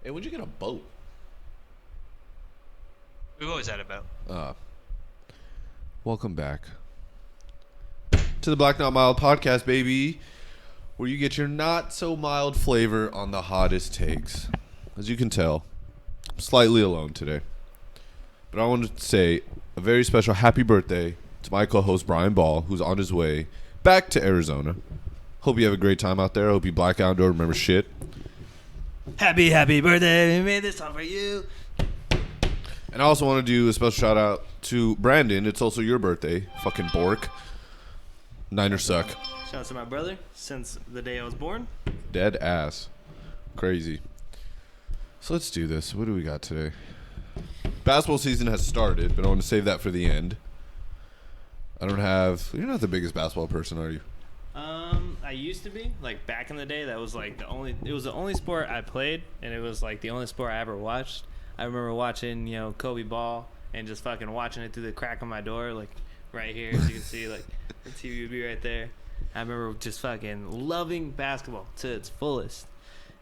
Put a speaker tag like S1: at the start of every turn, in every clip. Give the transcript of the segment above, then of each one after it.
S1: Hey, when'd you get a boat?
S2: We've always had a boat.
S1: Uh, Welcome back to the Black Not Mild podcast, baby, where you get your not so mild flavor on the hottest takes. As you can tell, I'm slightly alone today. But I wanted to say a very special happy birthday to my co-host Brian Ball, who's on his way back to Arizona. Hope you have a great time out there. Hope you black out and don't remember shit.
S2: Happy birthday. We made this song for you.
S1: And I also want to do a special shout out to Brandon. It's also your birthday. Fucking Bork. Niners suck.
S2: Shout out to my brother since the day I was born.
S1: Dead ass. Crazy. So let's do this. What do we got today? Basketball season has started, but I want to save that for the end. You're not the biggest basketball person, are you?
S2: I used to be, like, back in the day. That was like it was the only sport I played, and it was like the only sport I ever watched. I remember watching, Kobe ball and just fucking watching it through the crack of my door, like right here, as you can see, like the TV would be right there. I remember just fucking loving basketball to its fullest.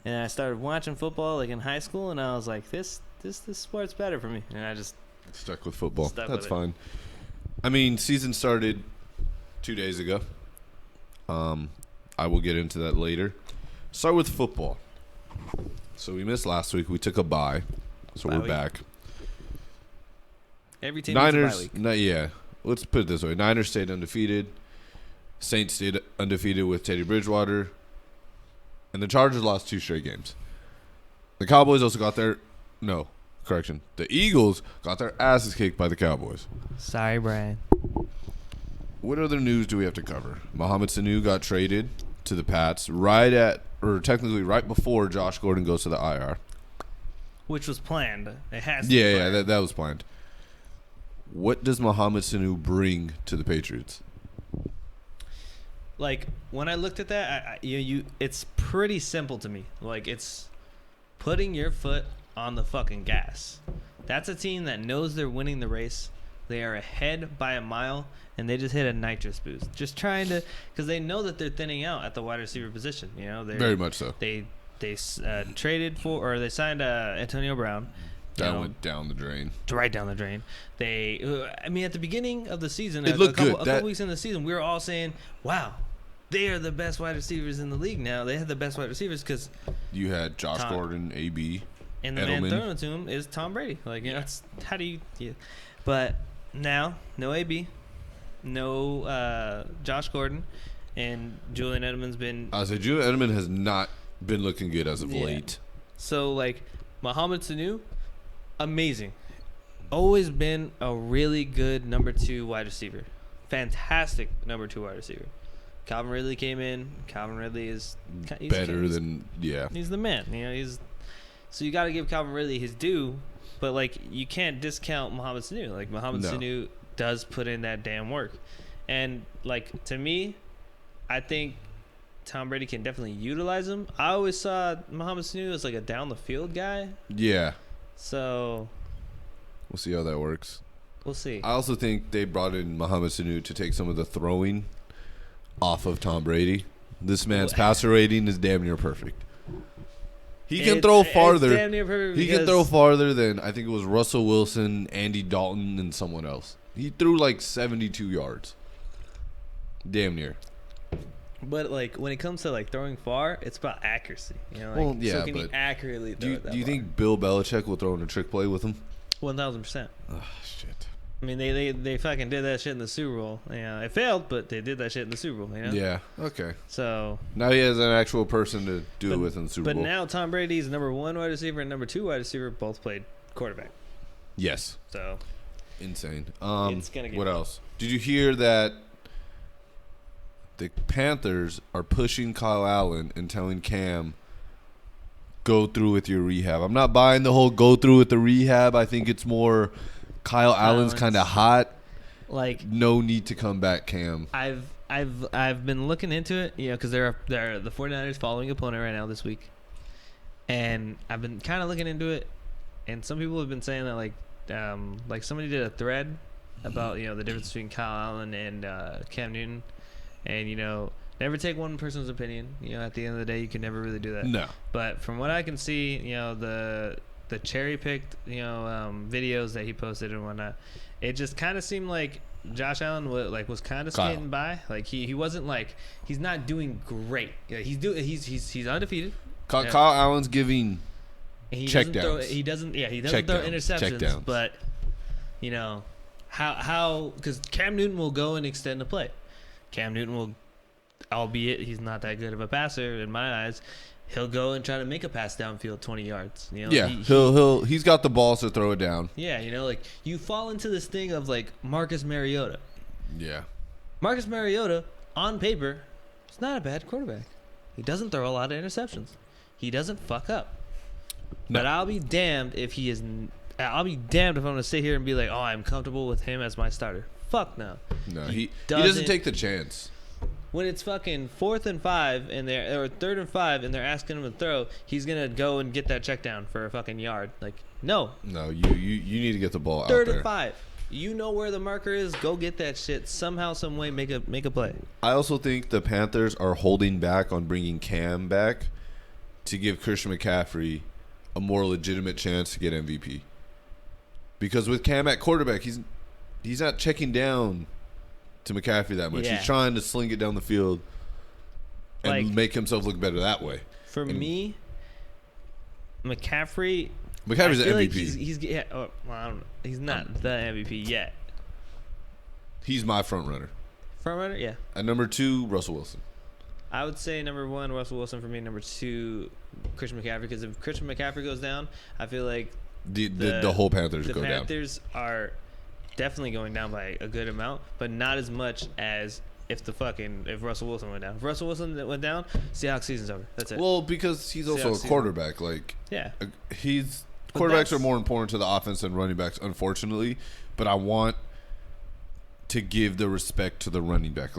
S2: And I started watching football like in high school, and I was like, this sport's better for me. And I just
S1: Stuck with football.
S2: Stuck
S1: That's
S2: with it.
S1: fine. I mean, season started 2 days ago. I will get into that later. Start with football. So we missed last week. We took a bye. So
S2: Bye
S1: we're
S2: week.
S1: back.
S2: every team needs a bye
S1: Niners,
S2: week.
S1: yeah. Let's put it this way. Niners stayed undefeated. Saints stayed undefeated with Teddy Bridgewater. And the Chargers lost 2 straight games. The Cowboys also got their... No, correction. The Eagles got their asses kicked by the Cowboys.
S2: Sorry, Brian.
S1: What other news do we have to cover? Mohamed Sanu got traded to the Pats technically right before Josh Gordon goes to the IR.
S2: Which was planned. It has to be
S1: Yeah,
S2: planned.
S1: that was planned. What does Mohamed Sanu bring to the Patriots?
S2: Like, when I looked at that, it's pretty simple to me. Like, it's putting your foot on the fucking gas. That's a team that knows they're winning the race. They are ahead by a mile, and they just hit a nitrous boost. Just trying to, because they know that they're thinning out at the wide receiver position.
S1: Very much so.
S2: They traded for, or they signed Antonio Brown.
S1: That went down the drain.
S2: Right down the drain. At the beginning of the season,
S1: It looked good.
S2: A couple weeks in the season, we were all saying, wow, they are the best wide receivers in the league now. They have the best wide receivers because
S1: You had Josh Gordon, AB,
S2: and the
S1: Edelman.
S2: man throwing it to him is Tom Brady. Like, that's how do you? Yeah. But now, no AB, no Josh Gordon, and Julian Edelman's been.
S1: I said Julian Edelman has not been looking good as of late.
S2: So, like, Mohamed Sanu, amazing. Always been a really good number 2 wide receiver. Fantastic number 2 wide receiver. Calvin Ridley came in. Calvin Ridley is
S1: Better than, yeah.
S2: He's the man. So you got to give Calvin Ridley his due, but, like, you can't discount Mohamed Sanu. Like, Mohamed Sanu does put in that damn work. And, like, to me, I think Tom Brady can definitely utilize him. I always saw Mohamed Sanu as, like, a down-the-field guy.
S1: Yeah.
S2: So
S1: We'll see how that works.
S2: we'll see.
S1: I also think they brought in Mohamed Sanu to take some of the throwing off of Tom Brady. This man's passer rating is damn near perfect. He can throw farther.
S2: It's damn near perfect
S1: He can
S2: because-
S1: throw farther than, I think it was Russell Wilson, Andy Dalton, and someone else. He threw like 72 yards. Damn near.
S2: But, like, when it comes to, like, throwing far, it's about accuracy.
S1: Well, yeah,
S2: so can you
S1: but
S2: accurately throw
S1: Do you,
S2: it that
S1: do you
S2: far?
S1: think Bill Belichick will throw in a trick play with him?
S2: 1,000%.
S1: Oh, shit.
S2: I mean, they fucking did that shit in the Super Bowl. It failed, but they did that shit in the Super Bowl.
S1: Yeah, okay.
S2: So
S1: Now he has an actual person to do it with in the Super
S2: But
S1: Bowl.
S2: now Tom Brady's number 1 wide receiver and number 2 wide receiver both played quarterback.
S1: Yes.
S2: So
S1: Insane.
S2: It's gonna get
S1: What
S2: better.
S1: else? Did you hear that the Panthers are pushing Kyle Allen and telling Cam, go through with your rehab? I'm not buying the whole go through with the rehab. I think it's more Kyle Allen's kind of hot.
S2: like
S1: No need to come back, Cam.
S2: I've been looking into it, because they're the 49ers following opponent right now this week, and I've been kind of looking into it, and some people have been saying that like somebody did a thread about the difference between Kyle Allen and Cam Newton, and Never take one person's opinion. At the end of the day, you can never really do that.
S1: No.
S2: But from what I can see, the cherry picked, videos that he posted and whatnot, it just kind of seemed like Josh Allen was kind of skating by. Like he wasn't he's not doing great. He's undefeated.
S1: Kyle Allen's giving check downs.
S2: He doesn't throw interceptions.
S1: Check
S2: but how because Cam Newton will go and extend the play. Cam Newton will, albeit he's not that good of a passer in my eyes, he'll go and try to make a pass downfield 20 yards.
S1: He's got the balls to throw it down.
S2: Yeah, you fall into this thing of Marcus Mariota.
S1: Yeah.
S2: Marcus Mariota, on paper, is not a bad quarterback. He doesn't throw a lot of interceptions. He doesn't fuck up.
S1: No.
S2: But I'll be damned if I'm going to sit here and be like, oh, I'm comfortable with him as my starter. Fuck no.
S1: No, he doesn't take the chance.
S2: When it's fucking 4th and 5 and or 3rd and 5 and they're asking him to throw, he's gonna go and get that check down for a fucking yard. No.
S1: No, you need to get the ball out
S2: 3rd
S1: there.
S2: and 5. You know where the marker is. Go get that shit somehow, some way. Make a play.
S1: I also think the Panthers are holding back on bringing Cam back to give Christian McCaffrey a more legitimate chance to get MVP. Because with Cam at quarterback, he's not checking down to McCaffrey that much.
S2: Yeah.
S1: He's trying to sling it down the field and make himself look better that way.
S2: For me, McCaffrey's
S1: the MVP.
S2: I don't know. He's not the MVP yet.
S1: He's my front runner.
S2: Front runner, yeah.
S1: At number 2, Russell Wilson.
S2: I would say number 1, Russell Wilson for me. Number 2, Christian McCaffrey. Because if Christian McCaffrey goes down, I feel like
S1: the whole Panthers go down.
S2: The Panthers are definitely going down by a good amount, but not as much as if Russell Wilson went down. If Russell Wilson went down, Seahawks season's over. That's it.
S1: Well, because he's also a quarterback. Quarterbacks are more important to the offense than running backs, unfortunately. But I want to give the respect to the running back.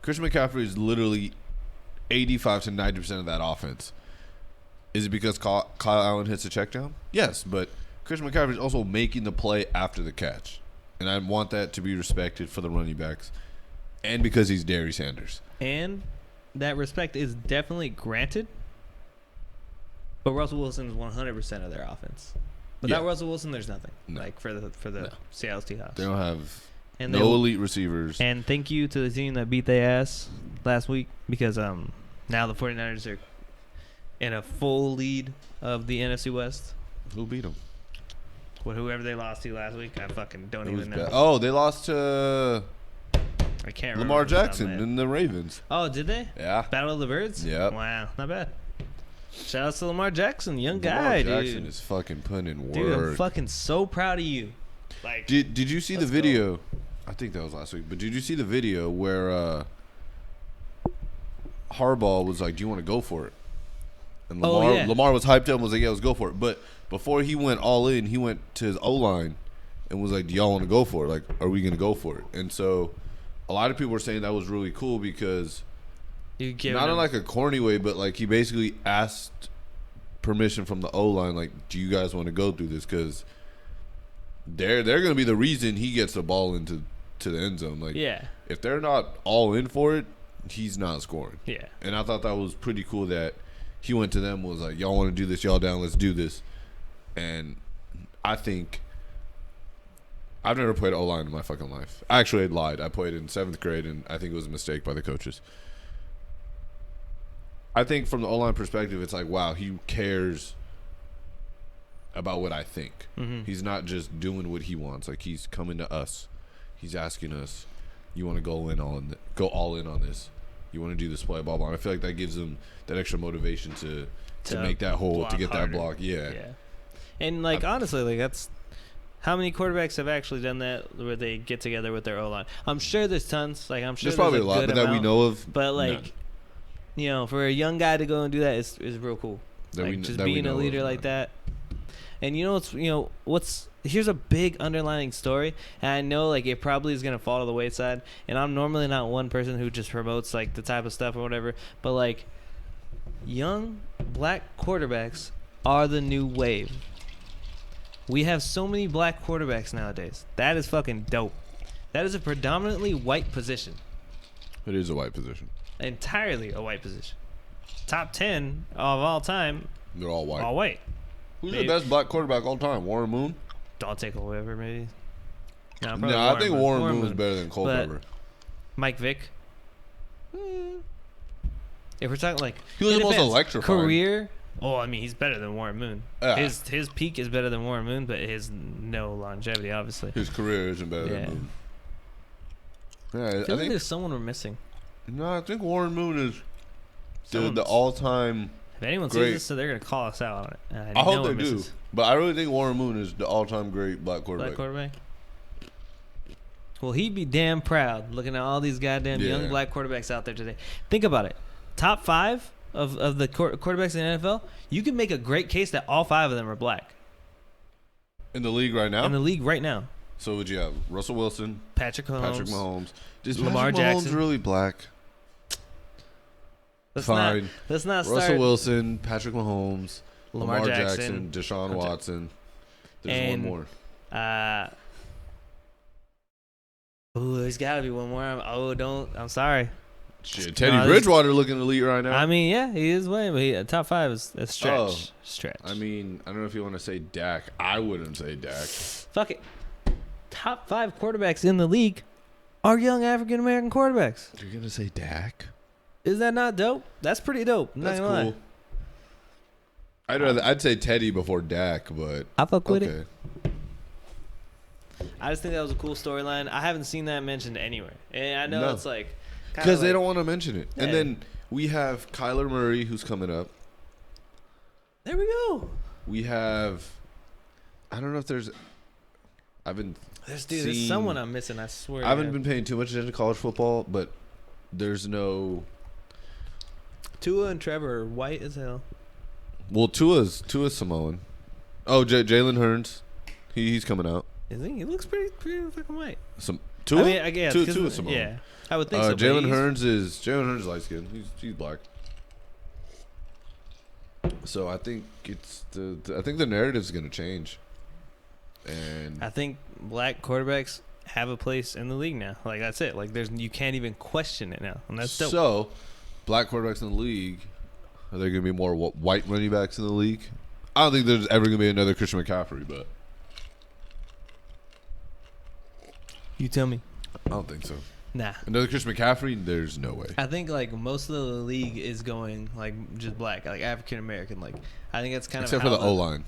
S1: Christian McCaffrey is literally 85 to 90% of that offense. Is it because Kyle Allen hits a check down? Yes, but Christian McCaffrey is also making the play after the catch. And I want that to be respected for the running backs. And because he's Darius Sanders.
S2: And that respect is definitely granted. But Russell Wilson is 100% of their offense. Without Russell Wilson, there's nothing.
S1: No.
S2: For the Seattle Seahawks.
S1: They don't have elite receivers.
S2: And thank you to the team that beat their ass last week. Because now the 49ers are in a full lead of the NFC West.
S1: Who beat them?
S2: Whoever they lost to last week, I fucking don't even know.
S1: Oh, they lost to
S2: I can't
S1: Lamar
S2: remember
S1: Jackson and the Ravens.
S2: Oh, did they?
S1: Yeah.
S2: Battle of the Birds?
S1: Yeah.
S2: Wow, not bad. Shout out to Lamar Jackson, young guy,
S1: Lamar Jackson
S2: dude.
S1: is fucking putting in work.
S2: Dude, I'm fucking so proud of you.
S1: Did you see the video? I think that was last week. But did you see the video where Harbaugh was like, "Do you want to go for it?" And Lamar was hyped up and was like, "Yeah, let's go for it." But before he went all in, he went to his O-line and was like, "Do y'all want to go for it? Are we going to go for it?" And so a lot of people were saying that was really cool because not in a corny way, but he basically asked permission from the O-line, do you guys want to go through this? Because they're going to be the reason he gets the ball into the end zone. If they're not all in for it, he's not scoring.
S2: Yeah.
S1: And I thought that was pretty cool that he went to them, was like, y'all want to do this, y'all down, let's do this. And I think I've never played O-line in my fucking life. I actually had lied. I played in 7th grade, and I think it was a mistake by the coaches. I think from the O-line perspective, it's wow, he cares about what I think.
S2: Mm-hmm.
S1: He's not just doing what he wants. He's coming to us. He's asking us, you want to go all in on this? You want to do this play, blah, blah. And I feel like that gives them that extra motivation to make that hole, to get
S2: harder.
S1: that block. Yeah.
S2: And honestly, that's how many quarterbacks have actually done that where they get together with their O-line. I'm sure there's tons. I'm sure
S1: there's probably a lot, but that we know of.
S2: But for a young guy to go and do that is real cool. Being a leader like that. And here's a big underlying story, and I know it probably is gonna fall to the wayside. And I'm normally not one person who just promotes the type of stuff or whatever, but young black quarterbacks are the new wave. We have so many black quarterbacks nowadays. That is fucking dope. That is a predominantly white position.
S1: It is a white position.
S2: entirely a white position. Top 10 of all time,
S1: They're all white.
S2: all white.
S1: Who's
S2: Maybe.
S1: the best black quarterback all time? Warren Moon?
S2: Dante Culpepper, maybe. No,
S1: No, I think Warren Moon is better than Culpepper.
S2: Mike Vick. If we're talking like
S1: He was
S2: it
S1: the most
S2: depends.
S1: electrifying.
S2: Career. Oh, I mean, he's better than Warren Moon.
S1: Yeah.
S2: His peak is better than Warren Moon, but his no longevity, obviously.
S1: His career isn't better
S2: Yeah.
S1: than Moon. Yeah,
S2: I
S1: I
S2: feel like
S1: think.
S2: there's someone we're missing.
S1: No, I think Warren Moon is the
S2: Someone's-
S1: all-time.
S2: If anyone
S1: Great.
S2: sees this, so they're gonna call us out on it. And
S1: I
S2: know
S1: hope they
S2: we're
S1: do,
S2: missing
S1: but I really think Warren Moon is the all-time great black quarterback.
S2: Black quarterback. Well, he'd be damn proud looking at all these goddamn young
S1: Yeah.
S2: black quarterbacks out there today. Think about it. Top 5 of the quarterbacks in the NFL, you can make a great case that all 5 of them are black
S1: In the league right now.
S2: in the league right now.
S1: So would you have Russell Wilson,
S2: Patrick
S1: Patrick Mahomes? Is
S2: Lamar
S1: Patrick Mahomes
S2: Jackson.
S1: really black?
S2: Let's
S1: Fine.
S2: Let's not start.
S1: Russell Wilson, Patrick Mahomes,
S2: Lamar
S1: Jackson,
S2: Jackson,
S1: Deshaun Watson. There's
S2: and-
S1: one more.
S2: There's got to be one more. I'm sorry.
S1: Shit, Teddy
S2: No, this-
S1: Bridgewater looking elite right now.
S2: I mean, yeah, he is winning, but top 5 is a stretch.
S1: Oh.
S2: Stretch.
S1: I mean, I don't know if you want to say Dak. I wouldn't say Dak.
S2: Fuck it. Top 5 quarterbacks in the league are young African American quarterbacks.
S1: You're gonna say Dak?
S2: Is that not dope? That's pretty dope. I'm not
S1: That's
S2: gonna
S1: cool. I'd say Teddy before Dak, but
S2: I fuck with it.
S1: okay.
S2: I just think that was a cool storyline. I haven't seen that mentioned anywhere, and I know
S1: No.
S2: it's like
S1: Because they don't want to mention it. And
S2: Yeah.
S1: then we have Kyler Murray, who's coming up.
S2: There we go.
S1: We have, I don't know if there's,
S2: There's
S1: seen-
S2: someone I'm missing. I swear.
S1: I haven't been paying too much attention to college football, but there's no,
S2: Tua and Trevor are white as hell.
S1: well, Tua's Samoan. Oh, Jalen Hurns, he's coming out.
S2: Is he? He looks pretty fucking white.
S1: Tua?
S2: I mean, I guess.
S1: Tua's Samoan.
S2: Yeah, I would think so. but
S1: Jalen
S2: he's-
S1: Hurns is light skinned. He's black. So I think I think the narrative's gonna change. And
S2: I think black quarterbacks have a place in the league now. Like that's it. Like you can't even question it now, and that's dope.
S1: so, black quarterbacks in the league, are there gonna be more white running backs in the league? I don't think there's ever gonna be another Christian McCaffrey, but
S2: You tell me.
S1: I don't think so.
S2: Nah.
S1: Another Christian McCaffrey, there's no way.
S2: I think like most of the league is going like just black, like African American. Like I think that's kind
S1: Except
S2: of
S1: for the O line.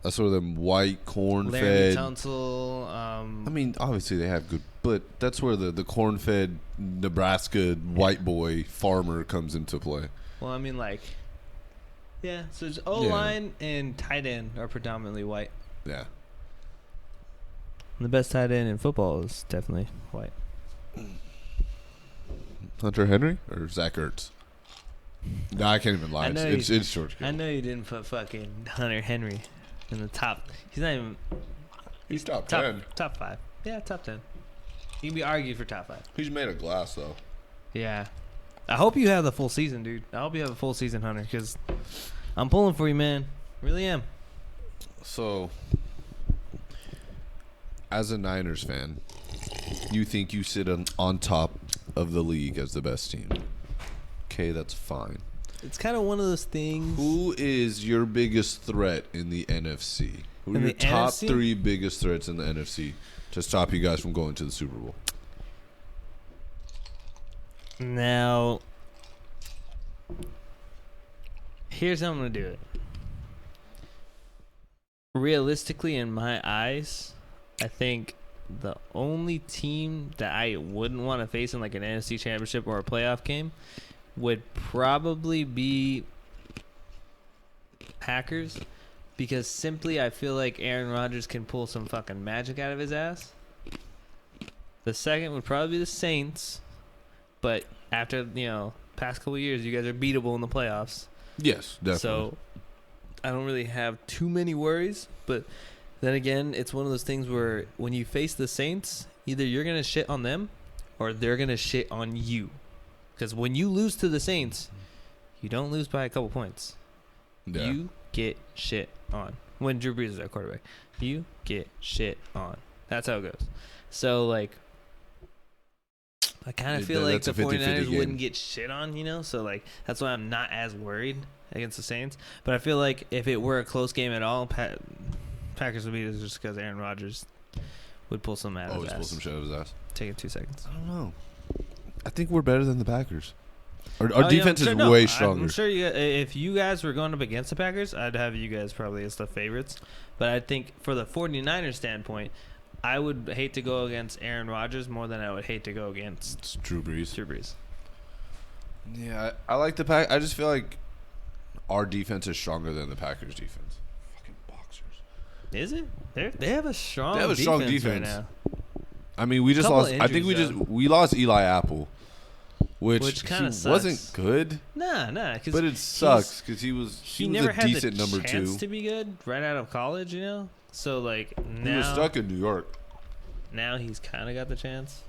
S1: That's sort of them white corn
S2: Larry
S1: fed.
S2: Tunsil.
S1: I mean, obviously they have good, but that's where the corn fed Nebraska white boy farmer comes into play.
S2: Well, I mean like, yeah. So it's O line and tight end are predominantly white.
S1: Yeah.
S2: The best tight end in football is definitely white.
S1: Hunter Henry or Zach Ertz? No, I can't even lie.
S2: I know
S1: It's George
S2: I
S1: Kittle.
S2: know you didn't put fucking Hunter Henry in the top. He's not even
S1: He's top
S2: top
S1: 10.
S2: top 5. Yeah, top 10. He can be argued for top 5.
S1: He's made of glass, though.
S2: Yeah. I hope you have the full season, dude. I hope you have a full season, Hunter, because I'm pulling for you, man. Really am.
S1: So, as a Niners fan, you think you sit on top of the league as the best team. Okay, that's fine.
S2: It's kind of one of those things.
S1: Who is your biggest threat in the NFC? Who are
S2: In
S1: your
S2: the
S1: top
S2: NFC?
S1: 3 biggest threats in the NFC to stop you guys from going to the Super Bowl?
S2: Now, here's how I'm going to do it. Realistically, in my eyes, I think the only team that I wouldn't want to face in like an NFC championship or a playoff game would probably be Packers, because simply I feel like Aaron Rodgers can pull some fucking magic out of his ass. The second would probably be the Saints, but after, past couple of years, you guys are beatable in the playoffs.
S1: Yes, definitely.
S2: So I don't really have too many worries, but then again, it's one of those things where when you face the Saints, either you're going to shit on them or they're going to shit on you. Because when you lose to the Saints, you don't lose by a couple points.
S1: Yeah.
S2: You get shit on. When Drew Brees is our quarterback, you get shit on. That's how it goes. So, like, I kind of feel like the 49ers wouldn't get shit on, you know? So, like, that's why I'm not as worried against the Saints. But I feel like if it were a close game at all, Packers would beat us just because Aaron Rodgers would pull some out of his ass.
S1: Always pull some shit out of his ass.
S2: Take it 2 seconds.
S1: I don't know. I think we're better than the Packers. Our defense is way stronger.
S2: I'm sure if you guys were going up against the Packers, I'd have you guys probably as the favorites. But I think for the 49ers standpoint, I would hate to go against Aaron Rodgers more than I would hate to go against
S1: Drew Brees. Yeah, I like the Pack. I just feel like our defense is stronger than the Packers' defense. Fucking boxers.
S2: Is it? They have a strong.
S1: They have a strong defense
S2: right now.
S1: I mean, we just lost. I think we lost Eli Apple, which
S2: kind of
S1: wasn't good.
S2: Nah.
S1: But it sucks because he was
S2: never
S1: a
S2: had
S1: decent
S2: the
S1: number
S2: chance
S1: 2
S2: to be good right out of college, you know. So like now
S1: he was stuck in New York.
S2: Now he's kind of got the chance.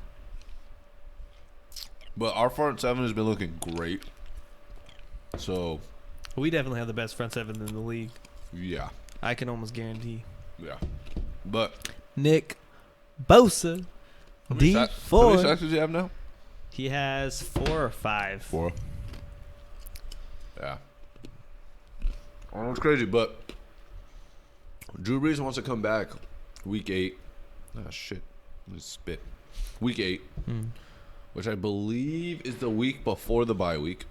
S1: But our front seven has been looking great. So
S2: we definitely have the best front seven in the league.
S1: Yeah,
S2: I can almost guarantee.
S1: Yeah, but
S2: Nick Bosa, D4.
S1: How many sacks does he have now?
S2: He has 4 or 5.
S1: 4. Yeah. I don't know, it's crazy, but Drew Brees wants to come back week 8. Ah, shit. I'm gonna spit. Week 8, which I believe is the week before the bye week.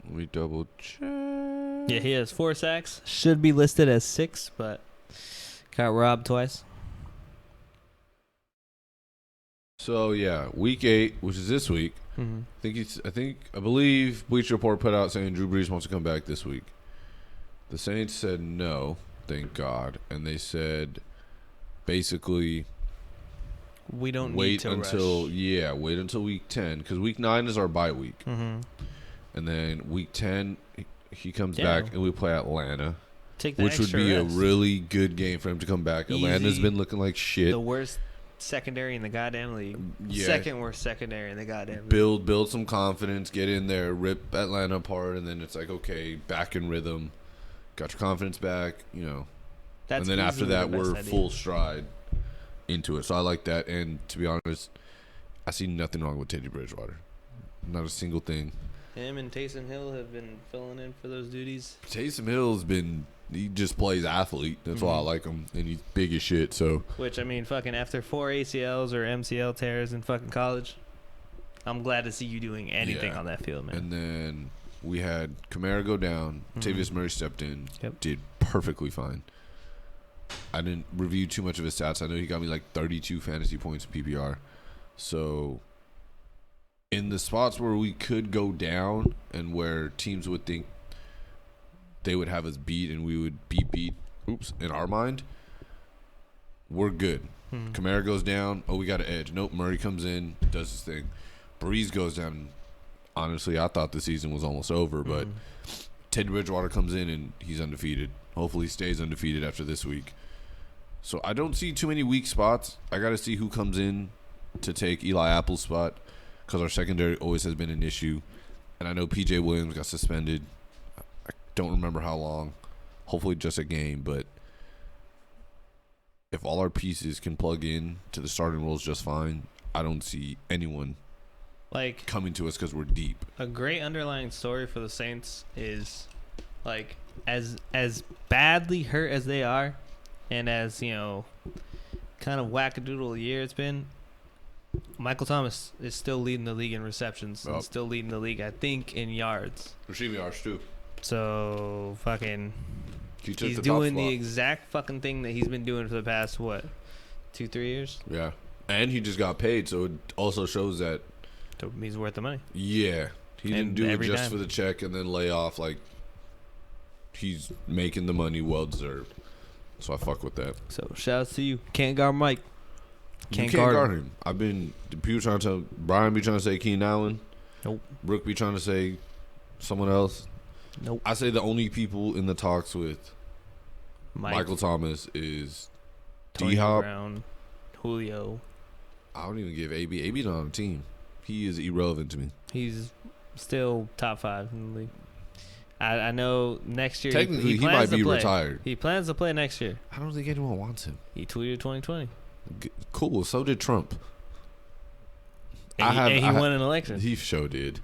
S1: Let me double check.
S2: Yeah, he has 4 sacks. Should be listed as 6, but got robbed twice.
S1: So yeah, week 8, which is this week. I believe Bleacher Report put out saying Drew Brees wants to come back this week. The Saints said no, thank God, and they said basically
S2: we don't
S1: wait
S2: need to
S1: until
S2: rush.
S1: Wait until week 10 because week 9 is our bye week, and then week 10 he comes back and we play Atlanta, which would be
S2: rest.
S1: A really good game for him to come back.
S2: Easy.
S1: Atlanta's been looking like shit.
S2: The worst secondary in the goddamn league.
S1: Yeah.
S2: Second worst secondary in the goddamn league.
S1: Build some confidence, get in there, rip Atlanta apart, and then it's like, okay, back in rhythm, got your confidence back, you know. And then after that, we're full stride into it. So I like that. And to be honest, I see nothing wrong with Teddy Bridgewater. Not a single thing.
S2: Him and Taysom Hill have been filling in for those duties.
S1: Taysom Hill's he just plays athlete. That's why I like him. And he's big as shit. So,
S2: which, I mean, fucking after 4 ACLs or MCL tears in fucking college, I'm glad to see you doing anything on that field, man.
S1: And then we had Kamara go down. Tavius Murray stepped in. Did perfectly fine. I didn't review too much of his stats. I know he got me like 32 fantasy points in PPR. So, in the spots where we could go down and where teams would think they would have us beat and we would be beat, in our mind, we're good. Kamara goes down. Oh, we got an edge. Nope, Murray comes in, does his thing. Breeze goes down. Honestly, I thought the season was almost over, but Teddy Bridgewater comes in and he's undefeated. Hopefully he stays undefeated after this week. So I don't see too many weak spots. I got to see who comes in to take Eli Apple's spot because our secondary always has been an issue. And I know P.J. Williams got suspended. I don't remember how long. Hopefully just a game, but if all our pieces can plug in to the starting roles just fine, I don't see anyone
S2: like
S1: coming to us because we're deep.
S2: A great underlying story for the Saints is like as badly hurt as they are, and as you know, kind of wackadoodle year it's been. Michael Thomas is still leading the league in receptions and still leading the league, I think, in yards.
S1: Receiving yards too.
S2: So fucking, he's
S1: the
S2: doing the exact fucking thing that he's been doing for the past 2-3 years.
S1: Yeah, and he just got paid, so it also shows that
S2: he's worth the money.
S1: Yeah, he didn't do it just for the check and then lay off. Like, he's making the money, well deserved. So I fuck with that.
S2: So shout out to you. Can't guard Mike.
S1: Can't guard him. People trying to Brian be trying to say Keenan Allen.
S2: Nope.
S1: Brooke be trying to say someone else.
S2: Nope.
S1: I say the only people in the talks with Michael Thomas is D-Hop,
S2: Brown, Julio.
S1: I don't even give AB. AB's not on the team. He is irrelevant to me.
S2: He's still top 5 in the league. I know next year.
S1: Technically, he might be retired.
S2: He plans to play next year.
S1: I don't think anyone wants him.
S2: He tweeted 2020.
S1: Cool. So did Trump.
S2: And he won an election.
S1: He sure did.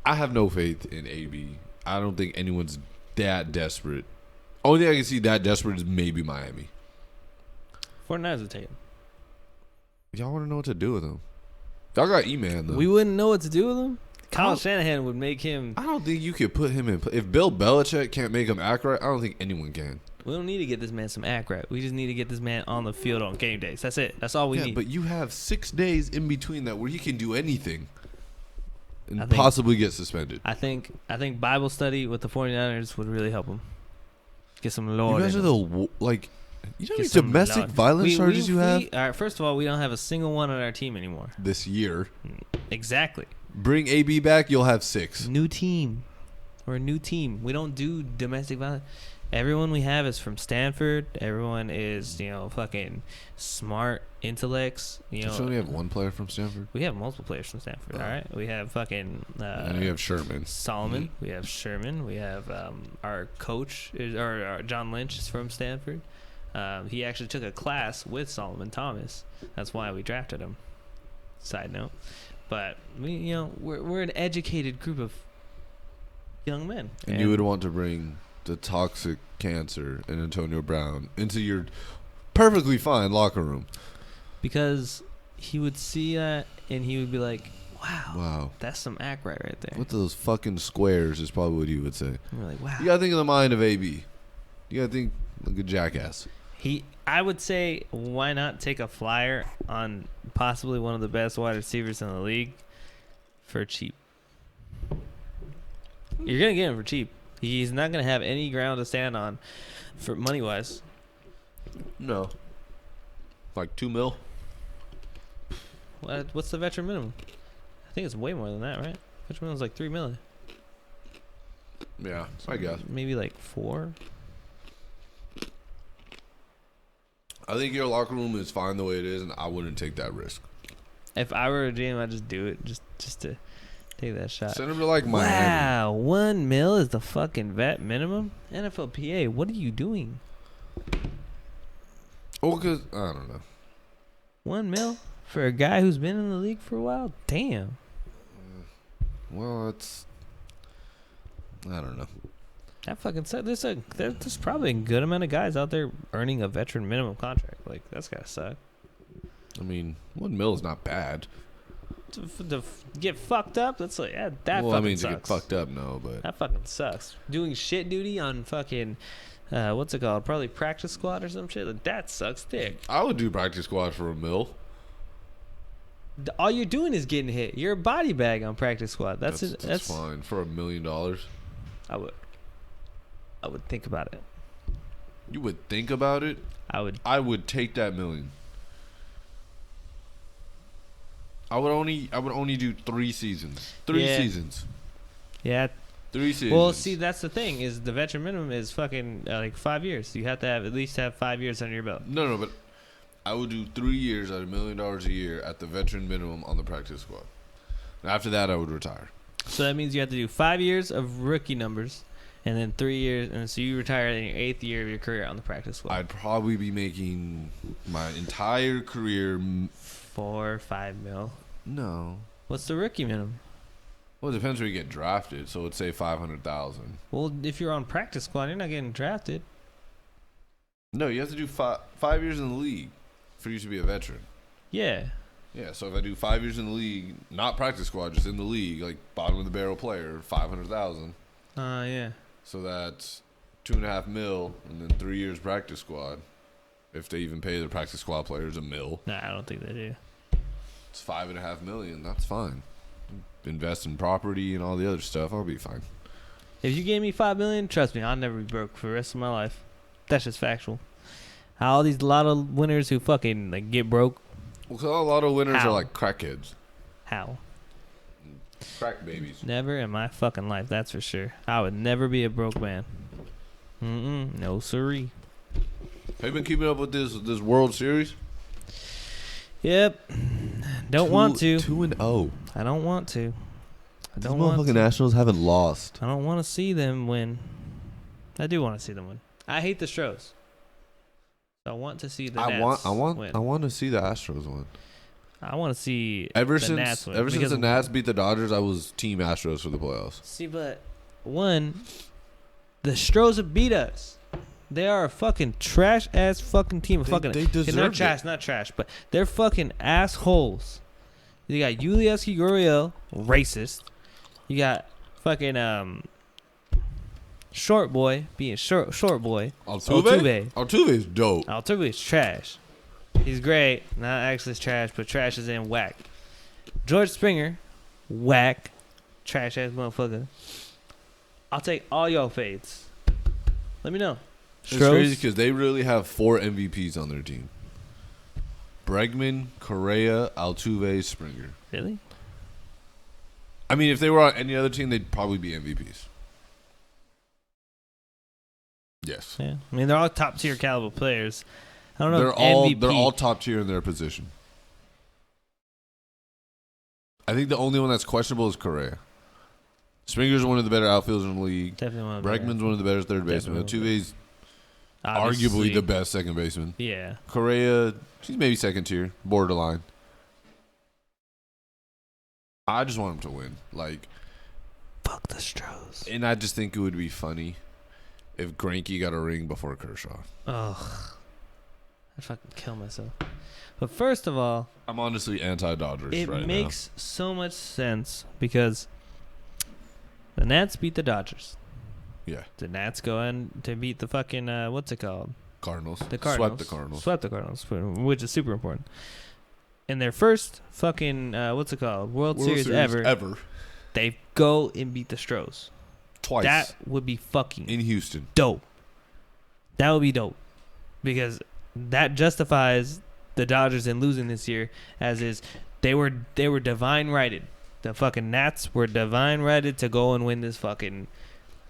S1: I have no faith in AB. I don't think anyone's that desperate. Only thing I can see that desperate is maybe Miami.
S2: 49ers would take him.
S1: Y'all want to know what to do with him? Y'all got E-Man, though.
S2: We wouldn't know what to do with him. Kyle Shanahan would make him.
S1: I don't think you could put him in. If Bill Belichick can't make him act right, I don't think anyone can.
S2: We don't need to get this man some act right. We just need to get this man on the field on game days. That's it. That's all we need.
S1: But you have 6 days in between that where he can do anything and
S2: I think-
S1: possibly get suspended.
S2: I think Bible study with the 49ers would really help him. Get some Lord.
S1: You guys
S2: in
S1: are
S2: him.
S1: the you know how
S2: Get
S1: many
S2: some
S1: domestic
S2: Lord.
S1: violence charges you have
S2: all right, first of all, we don't have a single one on our team anymore.
S1: this year.
S2: Exactly.
S1: Bring AB back, you'll have 6.
S2: New team. We're a new team. We don't do domestic violence. Everyone we have is from Stanford. Everyone is, fucking smart intellects.
S1: You only have one player from Stanford.
S2: We have multiple players from Stanford. All right, we have fucking.
S1: And you have Sherman.
S2: Solomon. We have Sherman. We have our coach, our John Lynch is from Stanford. He actually took a class with Solomon Thomas. That's why we drafted him. Side note, but we're an educated group of young men.
S1: And you would want to bring the toxic cancer and Antonio Brown into your perfectly fine locker room.
S2: Because he would see that and he would be like, wow, that's some act right there.
S1: With those fucking squares is probably what he would say.
S2: And we're like, wow.
S1: You gotta think of the mind of AB. You gotta think like a jackass.
S2: I would say, why not take a flyer on possibly one of the best wide receivers in the league for cheap? You're gonna get him for cheap. He's not gonna have any ground to stand on, for money wise.
S1: No. Like $2 million.
S2: What's the veteran minimum? I think it's way more than that, right? Veteran minimum is like $3 million.
S1: Yeah, I guess.
S2: Maybe like 4.
S1: I think your locker room is fine the way it is, and I wouldn't take that risk.
S2: If I were a GM, I'd just do it just to take that shot.
S1: Send him to like Miami.
S2: Wow, $1 million is the fucking vet minimum. NFLPA, what are you doing?
S1: Oh, because I don't know.
S2: $1 million for a guy who's been in the league for a while? Damn.
S1: Well, I don't know.
S2: That fucking sucks. There's probably a good amount of guys out there earning a veteran minimum contract. Like, that's gotta suck.
S1: I mean, $1 million is not bad.
S2: To get fucked up, that's like that
S1: Well,
S2: fucking
S1: I mean,
S2: sucks.
S1: to get fucked up, no, but
S2: That fucking sucks. Doing shit duty on fucking what's it called? Probably practice squad or some shit. Like, that sucks dick.
S1: I would do practice squad for $1 million.
S2: All you're doing is getting hit. You're a body bag on practice squad. That's
S1: fine for $1 million.
S2: I would think about it.
S1: You would think about it.
S2: I
S1: would take that $1 million. I would only do 3 seasons. 3 seasons.
S2: Yeah.
S1: 3 seasons.
S2: Well, see, that's the thing is the veteran minimum is fucking like 5 years. You have to at least have 5 years under your belt.
S1: No, but I would do 3 years at $1 million a year at the veteran minimum on the practice squad. And after that, I would retire.
S2: So that means you have to do 5 years of rookie numbers, and then 3 years, and so you retire in your 8th year of your career on the practice squad.
S1: I'd probably be making my entire career
S2: 4 or 5 mil.
S1: No.
S2: What's the rookie minimum?
S1: Well, it depends where you get drafted. So let's say 500,000.
S2: Well, if you're on practice squad, you're not getting drafted.
S1: No, you have to do 5 years in the league for you to be a veteran.
S2: Yeah.
S1: Yeah, so if I do 5 years in the league, not practice squad, just in the league, like bottom of the barrel player, 500,000.
S2: Yeah.
S1: So that's $2.5 million, and then 3 years practice squad. If they even pay the practice squad players $1 million.
S2: Nah, I don't think they do.
S1: It's $5.5 million. That's fine. Invest in property and all the other stuff. I'll be fine.
S2: If you gave me $5 million, trust me, I'll never be broke for the rest of my life. That's just factual. All these lotto winners who fucking like get broke.
S1: Well, 'cause a lot of winners
S2: How?
S1: are like crackheads.
S2: How?
S1: Crack babies.
S2: Never in my fucking life, that's for sure. I would never be a broke man. No siree.
S1: Have you been keeping up with this World Series?
S2: Yep. Don't want to.
S1: 2-0.
S2: I don't want to. I
S1: These
S2: don't want
S1: motherfucking
S2: to.
S1: Nationals haven't lost.
S2: I don't want to see them win. I do want to see them win. I hate the Stros. So I want to see the Nats win.
S1: I want to see the Astros win.
S2: I want to see
S1: Ever
S2: the
S1: since
S2: Nats win.
S1: ever since
S2: Because-
S1: the Nats beat the Dodgers, I was Team Astros for the playoffs.
S2: See, but one, the Stros have beat us. They are a fucking trash ass fucking team.
S1: They deserved
S2: not trash,
S1: it.
S2: not trash, but they're fucking assholes. You got Yulieski Gurriel, racist. You got fucking short boy being short boy.
S1: Altuve? Altuve's dope.
S2: Altuve is trash. He's great. Not actually trash, but trash is in whack. George Springer, whack. Trash ass motherfucker. I'll take all y'all fades. Let me know.
S1: It's crazy because they really have 4 MVPs on their team. Bregman, Correa, Altuve, Springer.
S2: Really?
S1: I mean, if they were on any other team, they'd probably be MVPs. Yes.
S2: Yeah. I mean, they're all top tier caliber players. I don't know.
S1: They're
S2: if
S1: all
S2: MVP,
S1: they're all top tier in their position. I think the only one that's questionable is Correa. Springer's one of the better outfielders in the league.
S2: Definitely one of the
S1: Bregman's one of the better third basemen.
S2: Definitely.
S1: Altuve's
S2: Obviously.
S1: arguably the best second baseman.
S2: Yeah.
S1: Correa, she's maybe second tier, borderline. I just want him to win. Like,
S2: Fuck the Stros.
S1: and I just think it would be funny if Greinke got a ring before Kershaw.
S2: Ugh. I'd fucking kill myself. But first of all,
S1: I'm honestly anti-Dodgers
S2: it
S1: right
S2: makes so much sense because the Nats beat the Dodgers.
S1: now. Yeah,
S2: The Nats go in to beat the fucking what's it called?
S1: Cardinals.
S2: The Cardinals.
S1: Swept the Cardinals.
S2: Swept the Cardinals, which is super important. In their first fucking what's it called? World Series ever, they go and beat the Stros.
S1: Twice.
S2: That would be fucking
S1: in Houston.
S2: dope. That would be dope because that justifies the Dodgers in losing this year, as is they were divine righted. The fucking Nats were divine righted to go and win this fucking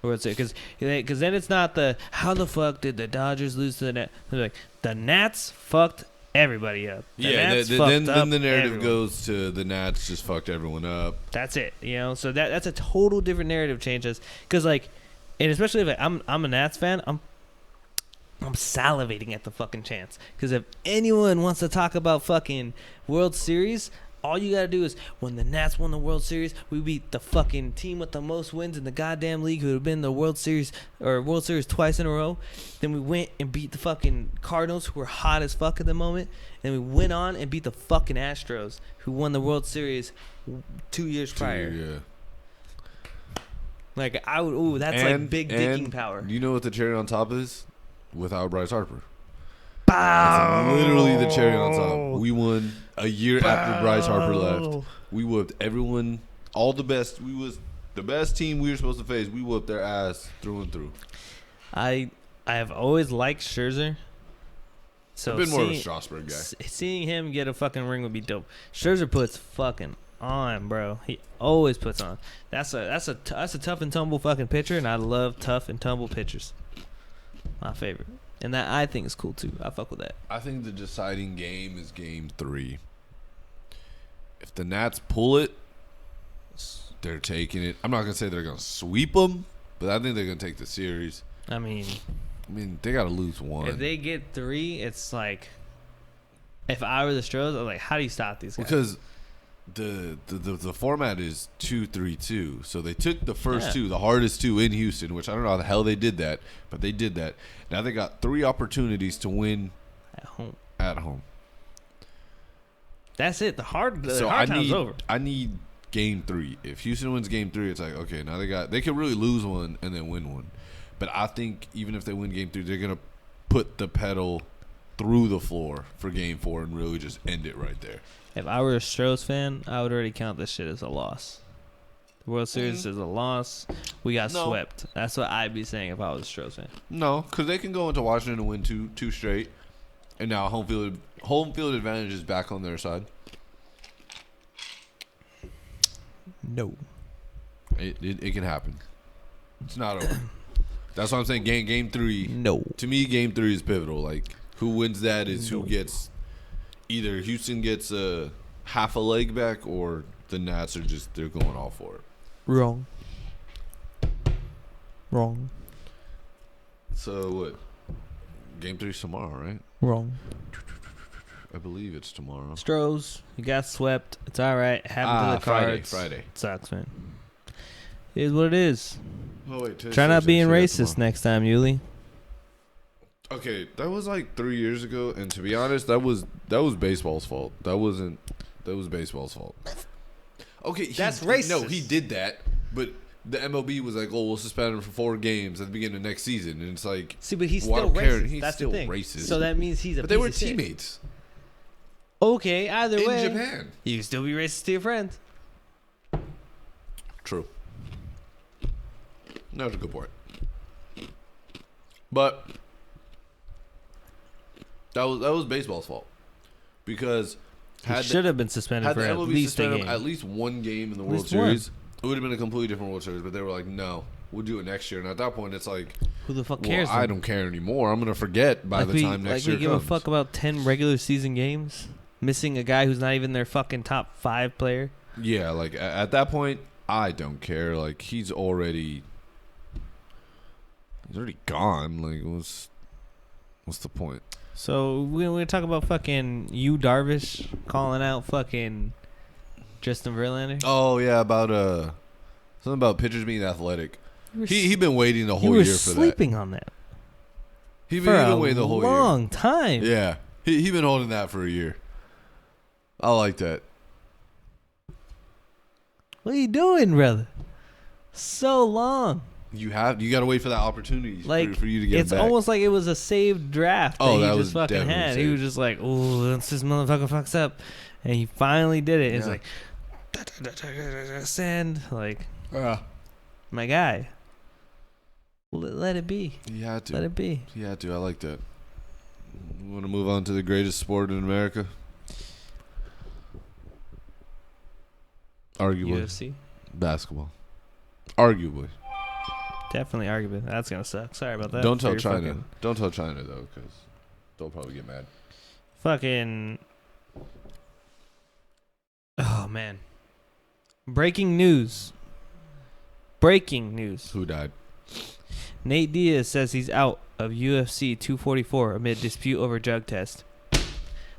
S2: World Series because then it's not the how the fuck did the Dodgers lose to the Nats? They're like the Nats fucked everybody up. The Nats fucked
S1: then
S2: up
S1: the narrative
S2: everyone.
S1: goes to the Nats just fucked everyone up.
S2: That's it, you know. So that's a total different narrative changes because like, and especially if I'm a Nats fan, I'm salivating at the fucking chance because if anyone wants to talk about fucking World Series, all you gotta do is when the Nats won the World Series, we beat the fucking team with the most wins in the goddamn league who have been in the World Series twice in a row. Then we went and beat the fucking Cardinals who were hot as fuck at the moment. And we went on and beat the fucking Astros who won the World Series 2 years prior.
S1: Yeah.
S2: Like I would, ooh, that's like big dicking power.
S1: You know what the cherry on top is? Without Bryce Harper.
S2: Bow.
S1: That's literally the cherry on top. We won a year after Bryce Harper left. We whooped everyone, all the best. We was the best team we were supposed to face. We whooped their ass through and through.
S2: I have always liked Scherzer. So
S1: I've been more of a Strasburg guy.
S2: Seeing him get a fucking ring would be dope. Scherzer puts fucking on, bro. He always puts on. That's a tough and tumble fucking pitcher, and I love tough and tumble pitchers. My favorite. And that I think is cool too. I fuck with that.
S1: I think the deciding game is game 3. If the Nats pull it, they're taking it. I'm not going to say they're going to sweep them, but I think they're going to take the series.
S2: I mean,
S1: they got to lose one.
S2: if they get 3, it's like if I were the Stros, I'm like, how do you stop these guys?
S1: Because the format is 2-3-2. So they took the first 2, the hardest 2 in Houston, which I don't know how the hell they did that, but they did that. Now they got 3 opportunities to win
S2: at home. That's it. The hard time's over.
S1: I need game 3. If Houston wins game 3, it's like, okay, now they could really lose one and then win one. But I think even if they win game 3, they're going to put the pedal through the floor for game 4 and really just end it right there.
S2: If I were a Stros fan, I would already count this shit as a loss. The World Series is a loss. We got swept. That's what I'd be saying if I was a Stros fan.
S1: No, because they can go into Washington and win two straight, and now home field advantage is back on their side.
S2: No.
S1: It can happen. It's not over. That's what I'm saying. Game 3.
S2: No.
S1: To me, game 3 is pivotal. Like, who wins that is who gets. Either Houston gets a half a leg back, or the Nats are they're going all for it.
S2: Wrong.
S1: So what? Game 3's tomorrow, right?
S2: Wrong.
S1: I believe it's tomorrow.
S2: Stros, you got swept. It's all right. Happened to the Cards.
S1: Friday.
S2: It sucks, man. It is what it is.
S1: Oh wait,
S2: Try not being racist next time, Yuli.
S1: Okay, that was like 3 years ago, and to be honest, that was baseball's fault. That was baseball's fault. Okay,
S2: That's racist.
S1: No, he did that, but the MLB was like, "Oh, we'll suspend him for 4 games at the beginning of next season," and it's like,
S2: See, but he's
S1: well, I
S2: still
S1: don't care.
S2: racist.
S1: He's
S2: That's
S1: still
S2: the thing.
S1: racist.
S2: So that means he's a
S1: but they
S2: piece
S1: were
S2: of shit.
S1: teammates
S2: Okay, either
S1: in
S2: way.
S1: Japan.
S2: You can still be racist to your friends.
S1: True. That was a good point. But that was baseball's fault because
S2: He should have been suspended
S1: had
S2: for
S1: the
S2: at
S1: MLB
S2: least a
S1: suspended
S2: game.
S1: him at least 1 game in the World
S2: least one.
S1: Series, it would have been a completely different World Series. But they were like, "No, we'll do it next year." And at that point, it's like,
S2: Who the fuck
S1: well,
S2: cares?
S1: I
S2: then?
S1: don't care anymore. I'm gonna forget by the time next year
S2: we give
S1: comes.
S2: a fuck about 10 regular season games, missing a guy who's not even their fucking top 5 player.
S1: Yeah, like at that point, I don't care. Like he's already gone. Like what's the point?
S2: So we're gonna talk about fucking Yu Darvish calling out fucking Justin Verlander.
S1: Oh yeah, about something about pitchers being athletic.
S2: You were
S1: He been waiting the
S2: you
S1: whole
S2: were
S1: year for that.
S2: sleeping on that
S1: He
S2: for
S1: been
S2: a
S1: waiting the whole
S2: long time.
S1: year. Yeah, he been holding that for a year. I like that.
S2: What are you doing, brother? So long.
S1: You got to wait for that opportunity
S2: Like
S1: for you to get
S2: it's
S1: back.
S2: almost like it was a saved draft that
S1: Oh,
S2: he
S1: that
S2: just
S1: was
S2: fucking
S1: definitely
S2: had. He
S1: saved.
S2: was just like, "Oh, once this motherfucker fucks up," and he finally did it. It's
S1: Yeah.
S2: like, send, like, my guy. Let it be.
S1: He had to.
S2: Let it be.
S1: He had to. I like that. We want to move on to the greatest sport in America. Arguably,
S2: UFC.
S1: basketball. Arguably.
S2: Definitely argument. That's gonna suck. Sorry about that.
S1: Don't
S2: for
S1: tell
S2: your
S1: China.
S2: fucking-
S1: Don't tell China though, because they'll probably get mad.
S2: Fucking. Oh man. Breaking news. Breaking news.
S1: Who died?
S2: Nate Diaz says he's out of UFC 244 amid dispute over drug test.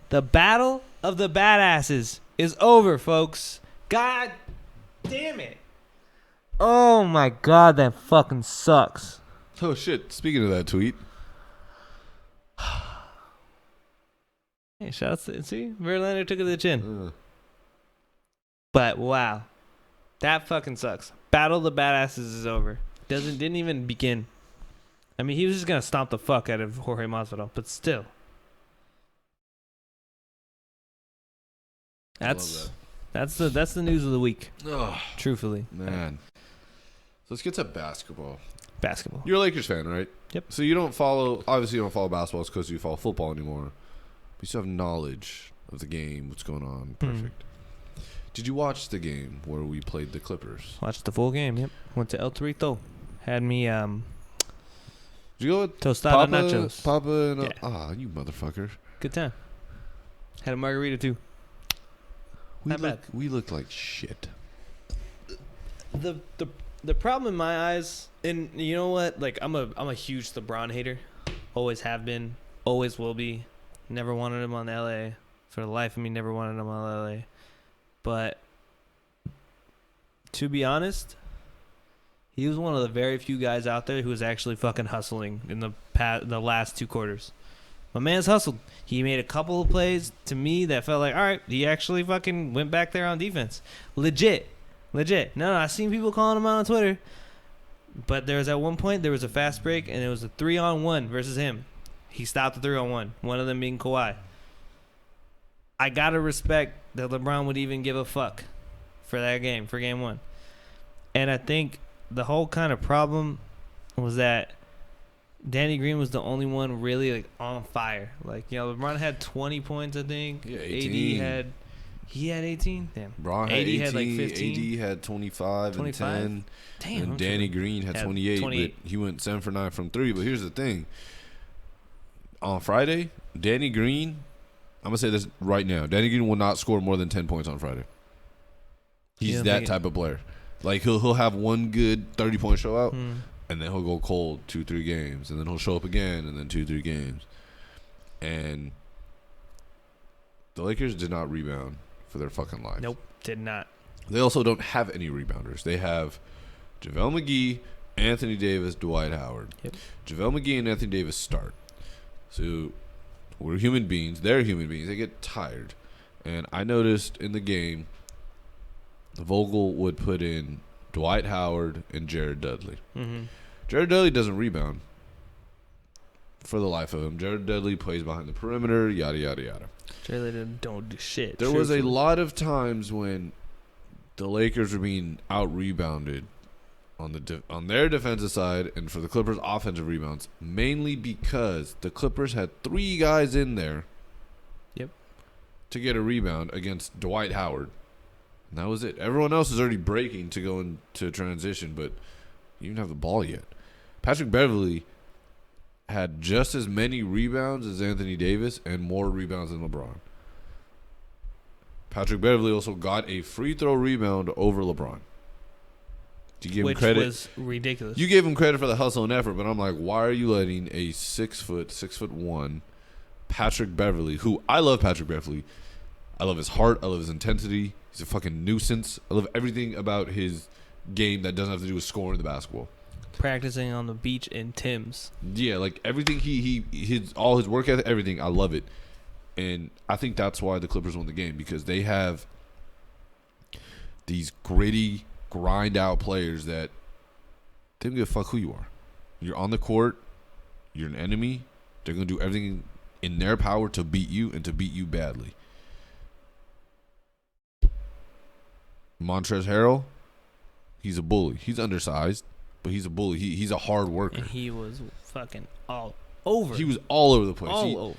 S2: The battle of the badasses is over, folks. God damn it. Oh my god, that fucking sucks.
S1: Oh shit! Speaking of that tweet,
S2: Hey, shouts to see Verlander took it to the chin. But wow, that fucking sucks. Battle of the badasses is over. Didn't even begin. I mean, he was just gonna stomp the fuck out of Jorge Masvidal, but still.
S1: I love
S2: That's the news of the week.
S1: that. Oh
S2: Truthfully,
S1: man. So let's get to basketball.
S2: basketball.
S1: You're a Lakers fan, right?
S2: Yep.
S1: So you don't follow. Obviously, you don't follow basketball because you follow football anymore. But you still have knowledge of the game, what's going on. Perfect. Did you watch the game where we played the Clippers?
S2: Watched the full game. Yep. Went to El Torito. Had me
S1: Did you go with
S2: tostada nachos.
S1: Papa and
S2: Yeah.
S1: you motherfucker.
S2: Good time. Had a margarita too. Not bad.
S1: We looked like shit.
S2: The problem in my eyes, and you know what? Like I'm a huge LeBron hater. Always have been. Always will be. Never wanted him on LA. For the life of me, never wanted him on LA. But to be honest, he was one of the very few guys out there who was actually fucking hustling in the last 2 quarters. My man's hustled. He made a couple of plays to me that felt like, all right, he actually fucking went back there on defense. Legit. No, I seen people calling him out on Twitter. But there was at one point, there was a fast break, and it was a 3-on-1 versus him. He stopped the 3-on-1, one of them being Kawhi. I got to respect that LeBron would even give a fuck for that game, for game 1. And I think the whole kind of problem was that Danny Green was the only one really like on fire. Like, you know, LeBron had 20 points, I think.
S1: Yeah,
S2: AD
S1: 18.
S2: he had 18. Damn.
S1: Braun had
S2: AD
S1: 18,
S2: had like 15.
S1: AD had 25,
S2: 25?
S1: and 10.
S2: Damn.
S1: And
S2: I'm
S1: Danny
S2: tripping.
S1: Green had
S2: Had
S1: 28,
S2: 28.
S1: but he went 7 for 9 from 3. But here's the thing. On Friday, Danny Green, I'm going to say this right now. Danny Green will not score more than 10 points on Friday.
S2: You
S1: He's
S2: don't
S1: that
S2: think
S1: type of player. Like, he'll have one good 30-point show out,
S2: Hmm.
S1: and then he'll go cold 2-3 games, and then he'll show up again, and then 2-3 games. And The Lakers did not rebound for their fucking life.
S2: Nope, did not.
S1: They also don't have any rebounders. They have JaVale McGee, Anthony Davis, Dwight Howard.
S2: Yep.
S1: JaVale McGee and Anthony Davis start. So we're human beings. They're human beings. They get tired. And I noticed in the game, Vogel would put in Dwight Howard and Jared Dudley.
S2: Mm-hmm.
S1: Jared Dudley doesn't rebound for the life of him. Jared Dudley plays behind the perimeter, yada, yada, yada.
S2: Jared don't do shit.
S1: There was a lot of times when the Lakers were being out-rebounded on their defensive side and for the Clippers' offensive rebounds, mainly because the Clippers had 3 guys in there to get a rebound against Dwight Howard. And that was it. Everyone else is already breaking to go into transition, but you don't have the ball yet. Patrick Beverley had just as many rebounds as Anthony Davis and more rebounds than LeBron. Patrick Beverley also got a free throw rebound over LeBron. You give him credit.
S2: Which was ridiculous.
S1: You gave him credit for the hustle and effort, but I'm like, why are you letting a 6'1" Patrick Beverley, who I love Patrick Beverley. I love his heart. I love his intensity. He's a fucking nuisance. I love everything about his game that doesn't have to do with scoring the basketball.
S2: Practicing on the beach in Tim's.
S1: Yeah, like everything all his work ethic, everything. I love it. And I think that's why the Clippers won the game, because they have these gritty, grind out players that they don't give a fuck who you are. You're on the court. You're an enemy. They're going to do everything in their power to beat you and to beat you badly. Montrezl Harrell, he's a bully. He's undersized, but he's a bully. He's a hard worker.
S2: And he was fucking all over.
S1: He was all over the place.
S2: All over.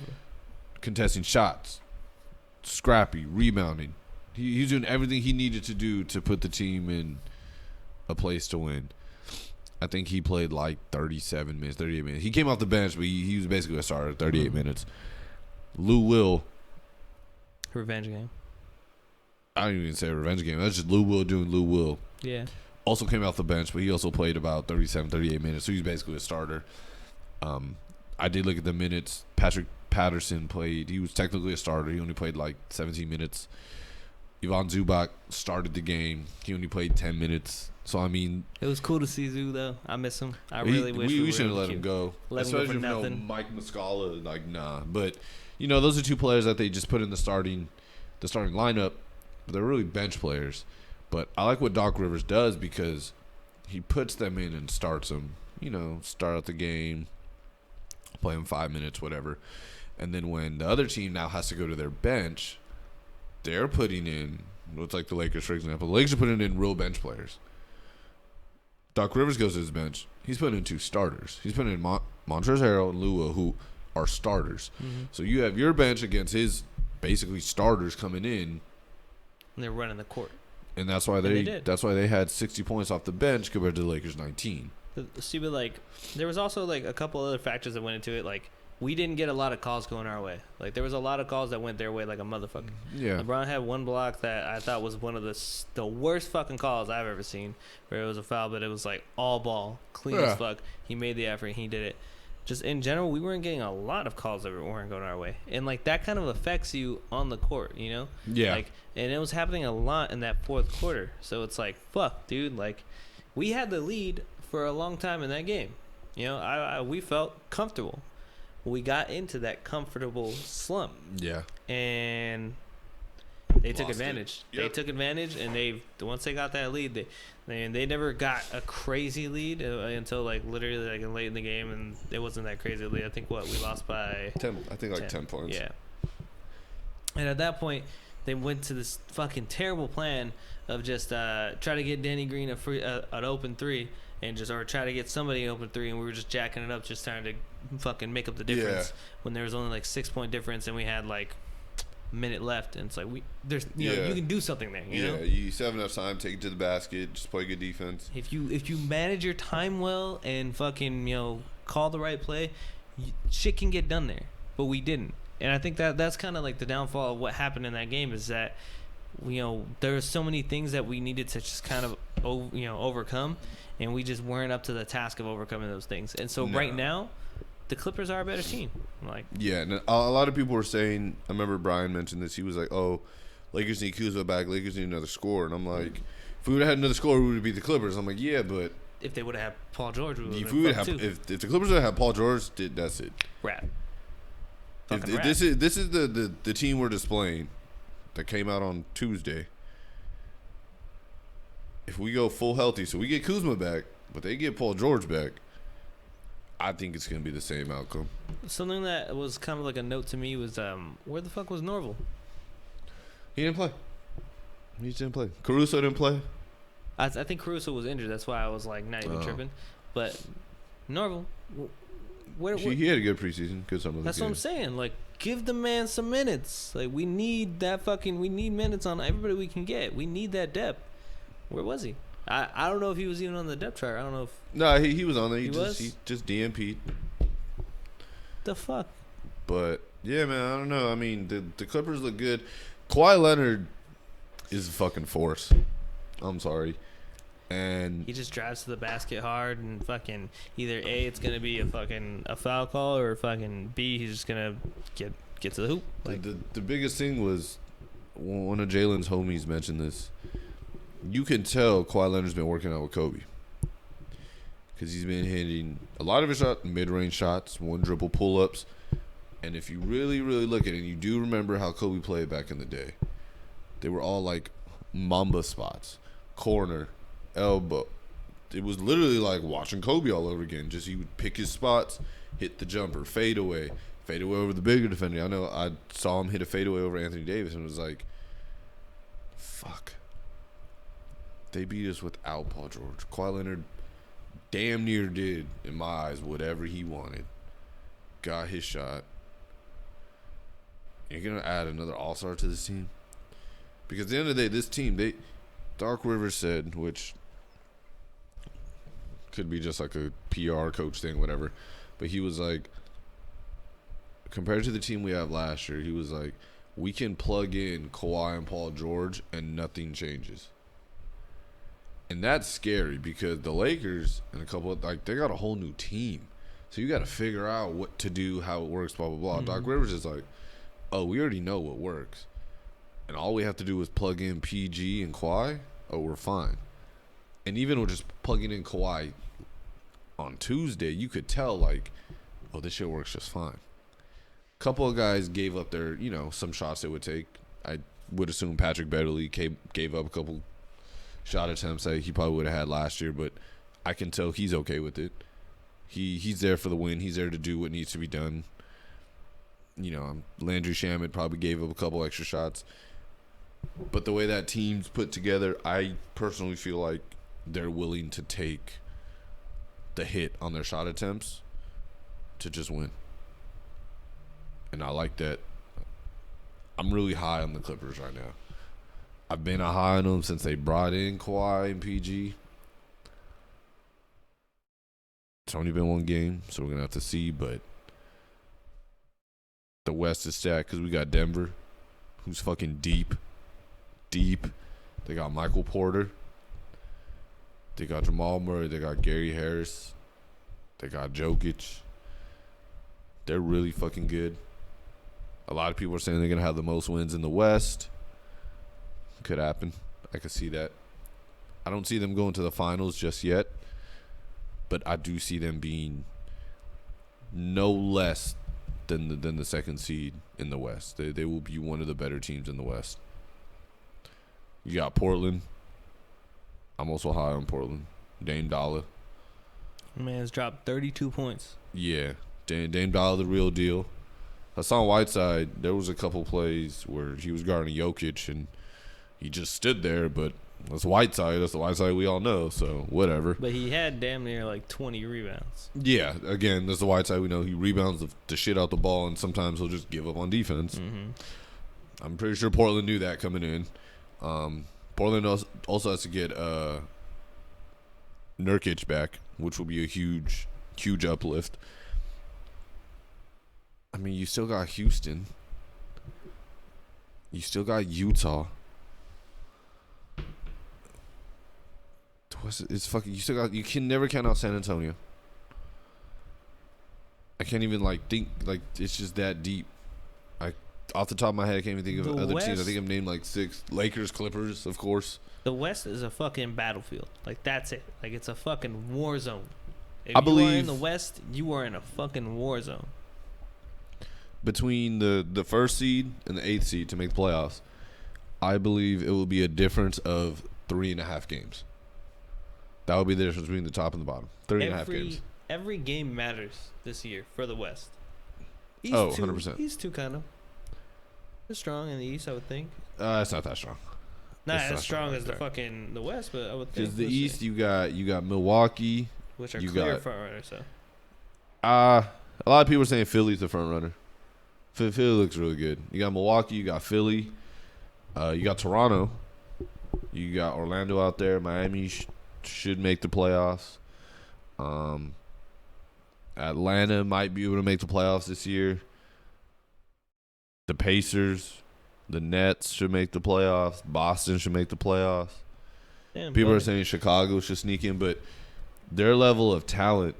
S1: Contesting shots, scrappy, rebounding. He's doing everything he needed to do to put the team in a place to win. I think he played like 37 minutes, 38 minutes. He came off the bench, but he was basically a starter, 38 minutes. Lou Will.
S2: Revenge game.
S1: I don't even say revenge game. That's just Lou Will doing Lou Will.
S2: Yeah.
S1: Also came off the bench, but he also played about 37, 38 minutes, so he's basically a starter. I did look at the minutes. Patrick Patterson played. He was technically a starter. He only played like 17 minutes. Ivan Zubac started the game. He only played 10 minutes. So, I mean,
S2: it was cool to see Zoo, though. I miss him. I really wish
S1: we shouldn't let him go.
S2: Let him go for nothing.
S1: Mike Muscala, like, nah. But, you know, those are 2 players that they just put in the starting lineup. They're really bench players. But I like what Doc Rivers does because he puts them in and starts them. You know, start out the game, play them 5 minutes, whatever. And then when the other team now has to go to their bench, they're putting in, it's like the Lakers, for example. The Lakers are putting in real bench players. Doc Rivers goes to his bench. He's putting in 2 starters. He's putting in Montrezl Harrell and Lua, who are starters. Mm-hmm. So you have your bench against his basically starters coming in.
S2: And they're running the court.
S1: And that's why they had 60 points off the bench compared to the Lakers 19.
S2: See, but like there was also like a couple other factors that went into it. Like we didn't get a lot of calls going our way. Like there was a lot of calls that went their way like a motherfucker.
S1: Yeah.
S2: LeBron had one block that I thought was one of the worst fucking calls I've ever seen, where it was a foul, but it was like all ball, clean as fuck. He made the effort. He did it. Just in general, we weren't getting a lot of calls that weren't going our way, and like that kind of affects you on the court, you know?
S1: Yeah.
S2: Like, and it was happening a lot in that fourth quarter. So it's like, fuck, dude. Like, we had the lead for a long time in that game. You know, we felt comfortable. We got into that comfortable slump.
S1: Yeah.
S2: And they took advantage.
S1: Yep.
S2: They took advantage, and once they got that lead, they never got a crazy lead until like literally like late in the game, and it wasn't that crazy lead. I think we lost by
S1: 10. I think like 10 points.
S2: Yeah. And at that point, they went to this fucking terrible plan of just try to get Danny Green an open 3, and or try to get somebody an open 3, and we were just jacking it up, just trying to fucking make up the difference when there was only like 6-point difference, and we had like a minute left, and it's like you can do something there. You know?
S1: You still have enough time. Take it to the basket. Just play good defense.
S2: If you manage your time well and fucking call the right play, shit can get done there. But we didn't. And I think that's kind of like the downfall of what happened in that game is that, there were so many things that we needed to just kind of, overcome, and we just weren't up to the task of overcoming those things. And so right now, the Clippers are a better team. Like,
S1: Yeah, and a lot of people were saying. I remember Brian mentioned this. He was like, "Oh, Lakers need Kuzma back. Lakers need another score." And I'm like, "If we would have had another score, we would beat the Clippers." I'm like, "Yeah, but
S2: if they would have had Paul George, we would
S1: if
S2: have
S1: we would
S2: been
S1: have,
S2: fucked too.
S1: if the Clippers would have had Paul George, that's it.
S2: Rap.
S1: If
S2: Fucking rap.
S1: this is the team we're displaying that came out on Tuesday. If we go full healthy, so we get Kuzma back, but they get Paul George back, I think it's gonna be the same outcome.
S2: Something that was kind of like a note to me was, where the fuck was Norville?
S1: He didn't play. He just didn't play. Caruso didn't play.
S2: I think Caruso was injured. That's why I was like not even tripping. But Norville, where
S1: He had a good preseason. Good summer.
S2: that's what I'm saying. Like, give the man some minutes. Like, we need minutes on everybody we can get. We need that depth. Where was he? I don't know if he was even on the depth chart. I don't know if
S1: No, he was on there. He
S2: was?
S1: just DMP'd.
S2: the fuck.
S1: But yeah, man, I don't know. I mean, the Clippers look good. Kawhi Leonard is a fucking force. I'm sorry. And
S2: He just drives to the basket hard and fucking either A, it's gonna be a foul call, or fucking B, he's just gonna get to the hoop. Like,
S1: the biggest thing was one of Jalen's homies mentioned this. You can tell Kawhi Leonard's been working out with Kobe because he's been hitting a lot of his mid-range shots, one dribble pull-ups, and if you really, really look at it, and you do remember how Kobe played back in the day, they were all like Mamba spots, corner, elbow. It was literally like watching Kobe all over again. Just he would pick his spots, hit the jumper, fade away over the bigger defender. I know I saw him hit a fadeaway over Anthony Davis and was like, fuck. They beat us without Paul George. Kawhi Leonard damn near did, in my eyes, whatever he wanted. Got his shot. You're going to add another all-star to this team? Because at the end of the day, this team, Doc Rivers said, which could be just like a PR coach thing, whatever, but he was like, compared to the team we have last year, he was like, we can plug in Kawhi and Paul George and nothing changes. And that's scary because the Lakers and a couple of, like, they got a whole new team. So you got to figure out what to do, how it works, blah, blah, blah. Mm-hmm. Doc Rivers is like, oh, we already know what works. And all we have to do is plug in PG and Kawhi. Oh, we're fine. And even with just plugging in Kawhi on Tuesday, you could tell, like, oh, this shit works just fine. A couple of guys gave up their, some shots they would take. I would assume Patrick Beverley gave up a couple shot attempts that he probably would have had last year, but I can tell he's okay with it. He's there for the win. He's there to do what needs to be done. Landry Shamet probably gave up a couple extra shots. But the way that team's put together, I personally feel like they're willing to take the hit on their shot attempts to just win. And I like that. I'm really high on the Clippers right now. I've been high on them since they brought in Kawhi and PG. It's only been one game, so we're going to have to see. But the West is stacked because we got Denver, who's fucking deep. They got Michael Porter. They got Jamal Murray. They got Gary Harris. They got Jokic. They're really fucking good. A lot of people are saying they're going to have the most wins in the West. Could happen. I could see that. I don't see them going to the finals just yet, but I do see them being no less than the second seed in the West. They will be one of the better teams in the West. You got Portland. I'm also high on Portland. Dame Dollar.
S2: Man's dropped 32 points.
S1: Yeah. Dame Dollar, the real deal. Hassan Whiteside, there was a couple plays where he was guarding Jokic and he just stood there, but that's Whiteside. That's the Whiteside we all know, so whatever.
S2: But he had damn near like 20 rebounds.
S1: Yeah, again, that's the Whiteside we know. He rebounds the shit out the ball, and sometimes he'll just give up on defense.
S2: Mm-hmm.
S1: I'm pretty sure Portland knew that coming in. Portland also has to get Nurkic back, which will be a huge uplift. I mean, you still got Houston. You still got Utah. It's fucking. You can never count out San Antonio. I can't even like think like it's just that deep. I off the top of my head, I can't even think of
S2: The
S1: other teams. I
S2: West-
S1: think I've named like 6. Lakers, Clippers, of course.
S2: The West is a fucking battlefield. Like that's it. Like it's a fucking war zone. If
S1: I
S2: you are
S1: believe-
S2: in the West, you are in a fucking war zone.
S1: Between the first seed and the 8th seed to make the playoffs, I believe it will be a difference of 3.5 games. That would be the difference between the top and the bottom. 3.5 games.
S2: Every game matters this year for the West. East
S1: Oh,
S2: too,
S1: 100%.
S2: East too kind of. They're strong in the East, I would think.
S1: It's not that strong.
S2: Not
S1: It's
S2: as
S1: not
S2: strong
S1: strong
S2: as the
S1: right there.
S2: fucking the West, but I would think.
S1: Because the
S2: let's
S1: East,
S2: see,
S1: you got Milwaukee.
S2: which are
S1: you
S2: clear
S1: got-
S2: front runners. So
S1: A lot of people are saying Philly's the front runner. Philly looks really good. You got Milwaukee, you got Philly, you got Toronto, you got Orlando out there. Miami should make the playoffs. Atlanta might be able to make the playoffs this year. The Pacers, the Nets should make the playoffs. Boston should make the playoffs.
S2: damn,
S1: People are
S2: buddy.
S1: saying Chicago should sneak in, but their level of talent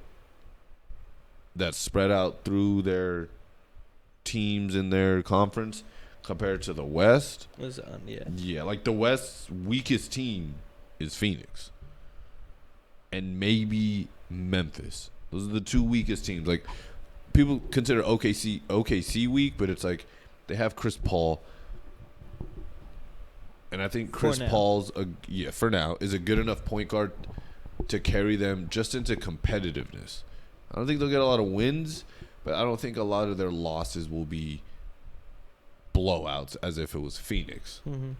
S1: that's spread out through their teams in their conference compared to the West,
S2: Yeah.
S1: like the West's weakest team is Phoenix and maybe Memphis. Those are the 2 weakest teams. Like people consider OKC weak, but it's like they have Chris Paul. And I think Chris
S2: now.
S1: Paul's for now is a good enough point guard to carry them just into competitiveness. I don't think they'll get a lot of wins, but I don't think a lot of their losses will be blowouts as if it was Phoenix.
S2: Mm-hmm.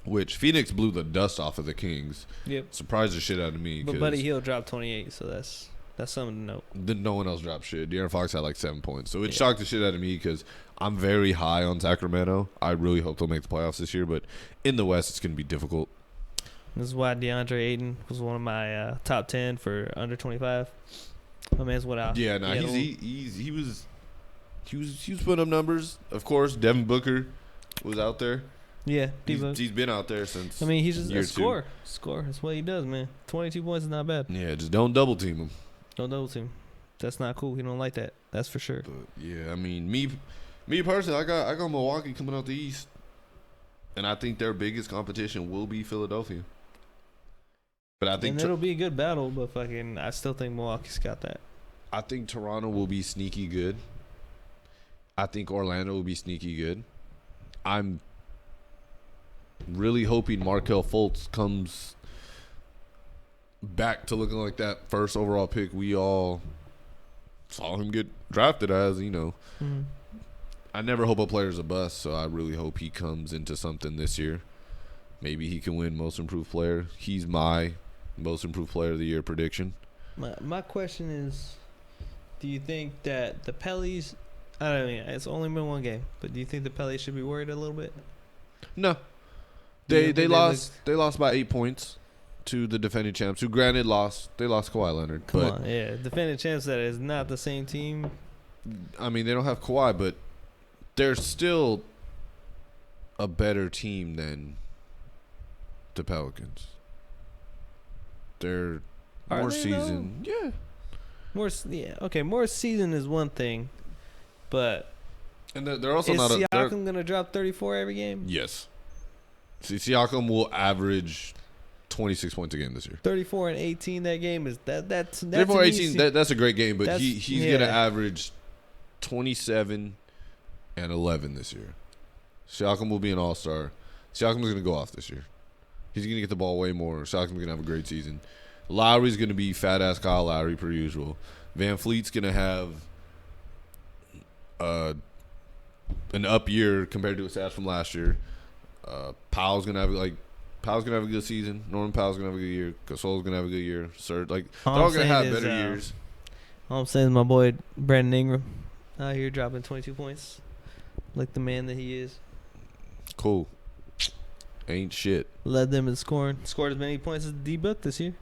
S1: Which Phoenix blew the dust off of the Kings.
S2: Yep.
S1: Surprised the shit out of me
S2: But
S1: because
S2: Buddy Hield dropped 28, so that's something to note.
S1: no one else dropped shit. De'Aaron Fox had like 7 points. So it
S2: Yeah.
S1: shocked the shit out of me because I'm very high on Sacramento. I really hope they'll make the playoffs this year, but in the West, it's going to be difficult.
S2: This is why DeAndre Ayton was one of my top 10 for under 25. My man's went out.
S1: Yeah, no,
S2: He had a
S1: he was putting up numbers. Of course, Devin Booker was out there.
S2: yeah, D-Book.
S1: He's been out there since.
S2: I mean, he's just
S1: year
S2: a
S1: two.
S2: scorer. Score. That's what he does, man. 22 points is not bad.
S1: Yeah, just don't double team him.
S2: Don't double team. That's not cool. He don't like that. That's for sure.
S1: But yeah, I mean, me personally, I got Milwaukee coming out the East, and I think their biggest competition will be Philadelphia. But I think
S2: And it'll be a good battle, but fucking, I still think Milwaukee's got that.
S1: I think Toronto will be sneaky good. I think Orlando will be sneaky good. I'm really hoping Markelle Fultz comes back to looking like that first overall pick we all saw him get drafted as,
S2: Mm-hmm.
S1: I never hope a player's a bust, so I really hope he comes into something this year. Maybe he can win Most Improved Player. He's my Most Improved Player of the Year prediction.
S2: My question is, do you think that the Pellies, I don't mean, it's only been one game, but do you think the Pellies should be worried a little bit?
S1: No.
S2: You
S1: They
S2: don't think
S1: lost by 8 points to the defending champs, who granted they lost Kawhi Leonard.
S2: Come
S1: but
S2: on, yeah. Defending champs that is not the same team.
S1: I mean, they don't have Kawhi, but they're still a better team than the Pelicans. They're
S2: Are
S1: more
S2: they, though?
S1: seasoned. Yeah.
S2: More season is one thing, but
S1: And they're also
S2: is
S1: not a they're-
S2: Siakam gonna drop 34 every game?
S1: Yes. See, Siakam will average 26 points a game this year.
S2: 34 and 18 that game is that's
S1: 34
S2: an
S1: 18,
S2: easy-
S1: that's a great game, but
S2: That's-
S1: he's
S2: yeah.
S1: going to average 27 and 11 this year. Siakam will be an all-star. Siakam's going to go off this year. He's going to get the ball way more. Siakam's going to have a great season. Lowry's going to be fat-ass Kyle Lowry per usual. Van Fleet's going to have an up year compared to his stats from last year. Powell's going to have a good season. Norman Powell's going to have a good year. Gasol's going to have a good year. Serge, they're
S2: All
S1: all
S2: I'm
S1: going to have
S2: saying is,
S1: better years.
S2: All I'm saying is my boy Brandon Ingram out here dropping 22 points, like the man that he is.
S1: Cool. Ain't shit.
S2: Led them in scoring. Scored as many points as D-Book this year.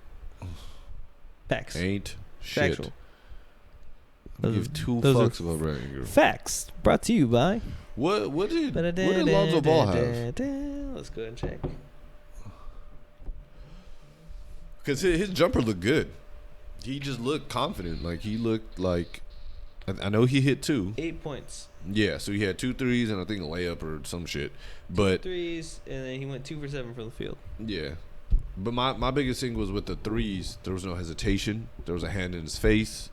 S2: Facts.
S1: Ain't shit.
S2: Factual.
S1: I
S2: Those
S1: give
S2: are-
S1: two
S2: those are
S1: fucks about Brandon Ingram.
S2: Facts. Brought to you by.
S1: What did Lonzo Ball have?
S2: Let's go ahead and check.
S1: Because his jumper looked good. He just looked confident. Like he looked like I know he hit 2.
S2: 8 points.
S1: Yeah, so he had 2 threes and I think a layup or some shit. But
S2: Threes, and then he went 2 for 7 from the field.
S1: yeah. But my biggest thing was with the threes, there was no hesitation. There was a hand in his face.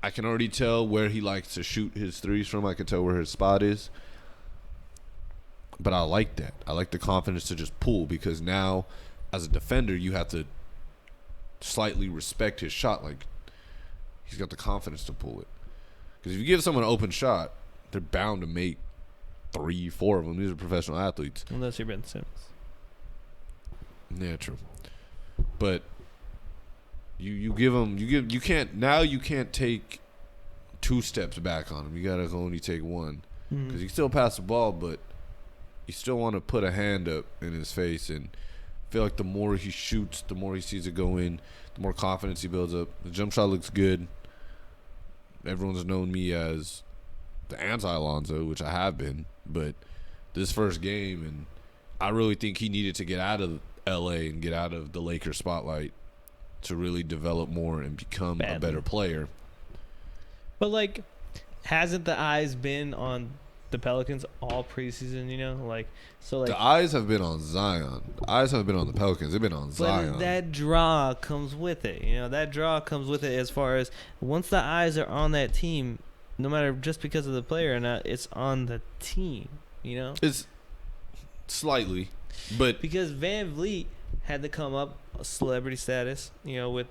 S1: I can already tell where he likes to shoot his threes from. I can tell where his spot is. But I like that. I like the confidence to just pull, because now as a defender you have to slightly respect his shot. Like, he's got the confidence to pull it. Because if you give someone an open shot, they're bound to make 3, 4 of them. These are professional athletes.
S2: Unless you're Ben Simmons.
S1: Yeah, true. But you give them, you can't take 2 steps back on him. You gotta only take 1, because you still pass the ball, but you still want to put a hand up in his face. And I feel like the more he shoots, the more he sees it go in, the more confidence he builds up. The jump shot looks good. Everyone's known me as the anti-Alonzo, which I have been, but this first game, and I really think he needed to get out of LA and get out of the Lakers spotlight to really develop more and become a better player.
S2: But, like, hasn't the eyes been on the Pelicans all preseason, you know? Like, so, like,
S1: the eyes have been on Zion. The eyes haven't been on the Pelicans. They've been on Zion.
S2: But that draw comes with it. You know, that draw comes with it as far as once the eyes are on that team, no matter just because of the player or not, it's on the team, you know?
S1: It's slightly, but
S2: because Van Vliet had to come up celebrity status, you know,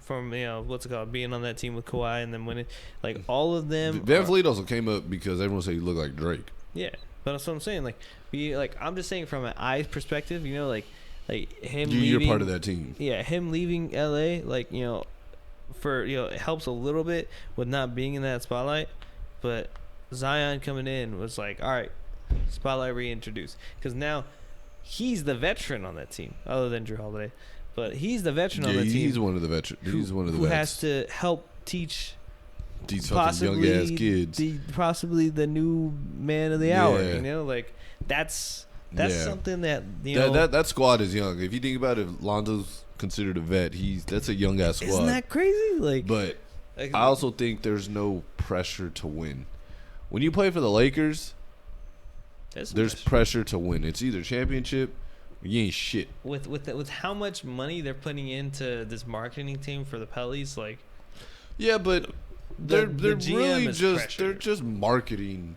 S2: from what's it called, being on that team with Kawhi and then winning, like all of them.
S1: Van Vliet also came up because everyone said he looked like Drake.
S2: Yeah, but that's what I'm saying. Like, I'm just saying from an eyes perspective, you know, like him.
S1: You're part of that team.
S2: Yeah, him leaving LA, like, you know, it helps a little bit with not being in that spotlight, but Zion coming in was like, all right, spotlight reintroduced, because now he's the veteran on that team, other than Drew Holiday, but he's the veteran on the team.
S1: He's one of the veterans. He's one of the
S2: who
S1: vets.
S2: has to help teach
S1: these fucking young ass kids.
S2: Possibly the new man of the hour. You know, like that's something that
S1: that squad is young. If you think about it, Lonzo's considered a vet. That's a young ass squad.
S2: Isn't that crazy? Like,
S1: but I also think there's no pressure to win. When you play for the Lakers, there's pressure to win. It's either championship or you ain't shit.
S2: With how much money they're putting into this marketing team for the Pellies, like,
S1: yeah, but they're really just
S2: pressure.
S1: They're just marketing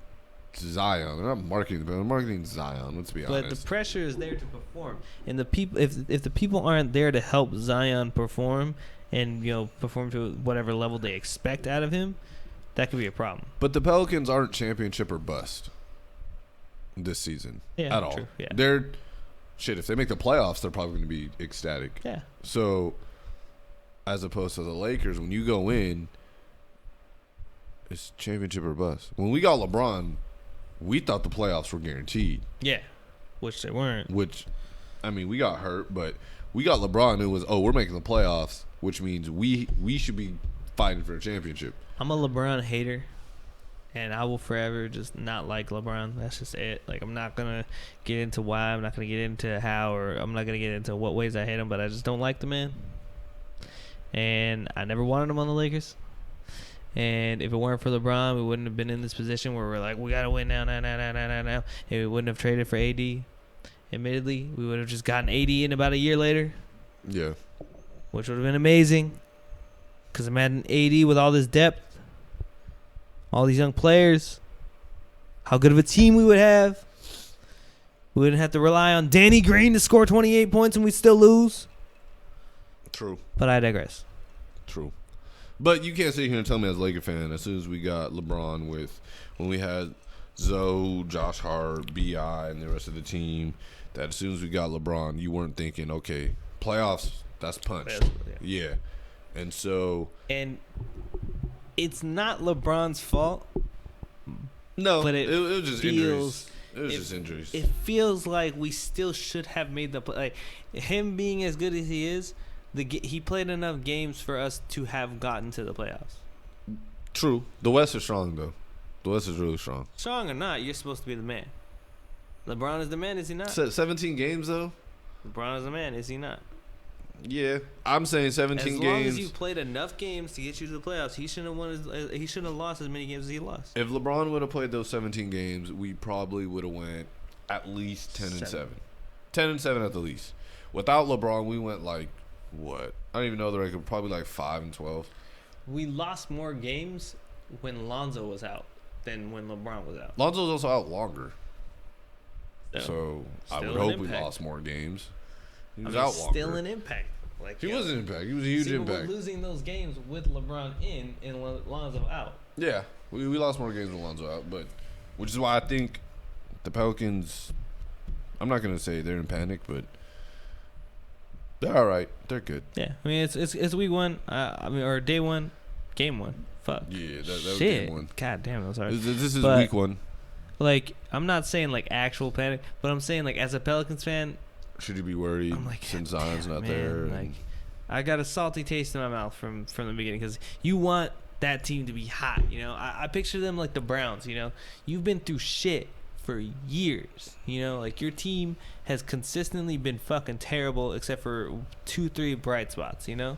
S1: Zion. They're not marketing, but they're marketing Zion. Let's be honest.
S2: But the pressure is there to perform, and the people, if the people aren't there to help Zion perform and perform to whatever level they expect out of him, that could be a problem.
S1: But the Pelicans aren't championship or bust this season at all.
S2: True, yeah.
S1: They're shit. If they make the playoffs, they're probably going to be ecstatic.
S2: Yeah.
S1: So, as opposed to the Lakers, when you go in, it's championship or bust. When we got LeBron, we thought the playoffs were guaranteed.
S2: Yeah, which they weren't.
S1: Which, I mean, we got hurt, but we got LeBron. It was, we're making the playoffs, which means we should be fighting for a championship.
S2: I'm a LeBron hater, and I will forever just not like LeBron. That's just it. Like, I'm not going to get into why. I'm not going to get into how, or I'm not going to get into what ways I hate him, but I just don't like the man. And I never wanted him on the Lakers. And if it weren't for LeBron, we wouldn't have been in this position where we're like, we got to win now. And we wouldn't have traded for AD. Admittedly, we would have just gotten AD in about a year later.
S1: Yeah.
S2: Which would have been amazing. Because imagine AD with all this depth, all these young players, how good of a team we would have. We wouldn't have to rely on Danny Green to score 28 points and we'd still lose.
S1: True.
S2: But I digress.
S1: True. But you can't sit here and tell me as a Laker fan, as soon as we got LeBron when we had Zoe, Josh Hart, B.I., and the rest of the team, that as soon as we got LeBron, you weren't thinking, okay, playoffs, that's punch. Yeah. And so.
S2: And it's not LeBron's fault.
S1: No,
S2: but
S1: it was just injuries. It was just injuries.
S2: It feels like we still should have made the play. Like, him being as good as he is, he played enough games for us to have gotten to the playoffs.
S1: True. The West is strong, though. The West is really strong.
S2: Strong or not, you're supposed to be the man. LeBron is the man, is he not?
S1: 17 games, though?
S2: LeBron is the man, is he not?
S1: Yeah, I'm saying 17
S2: As
S1: games.
S2: long as you played enough games to get you to the playoffs, he shouldn't have won. He shouldn't have lost as many games as he lost.
S1: If LeBron would have played those 17 games, we probably would have went at least 10-7. 10-7 at the least. Without LeBron, we went like what? I don't even know the record. Probably like 5-12.
S2: We lost more games when Lonzo was out than when LeBron was out.
S1: Lonzo's also out longer, so I
S2: Still
S1: would
S2: an
S1: hope we
S2: impact.
S1: lost more games. He
S2: I
S1: was
S2: mean,
S1: out longer.
S2: still an impact. Like
S1: He
S2: yo,
S1: was an impact. He was a huge
S2: see,
S1: impact.
S2: We're losing those games with LeBron in and Lonzo out.
S1: Yeah, we lost more games with Lonzo out, but which is why I think the Pelicans. I'm not gonna say they're in panic, but they're all right. They're good.
S2: Yeah, I mean it's week one. Or day one, game one. Fuck.
S1: Yeah, that was
S2: Shit.
S1: game one.
S2: God damn, that was hard.
S1: This is
S2: But-
S1: week one.
S2: Like, I'm not saying like actual panic, but I'm saying like as a Pelicans fan,
S1: Should you be worried
S2: I'm like,
S1: since
S2: God
S1: Zion's
S2: damn,
S1: not
S2: man,
S1: there?
S2: like, I got a salty taste in my mouth from the beginning because you want that team to be hot. You know, I picture them like the Browns. You know, you've been through shit for years. You know, like your team has consistently been fucking terrible except for 2-3 bright spots. You know,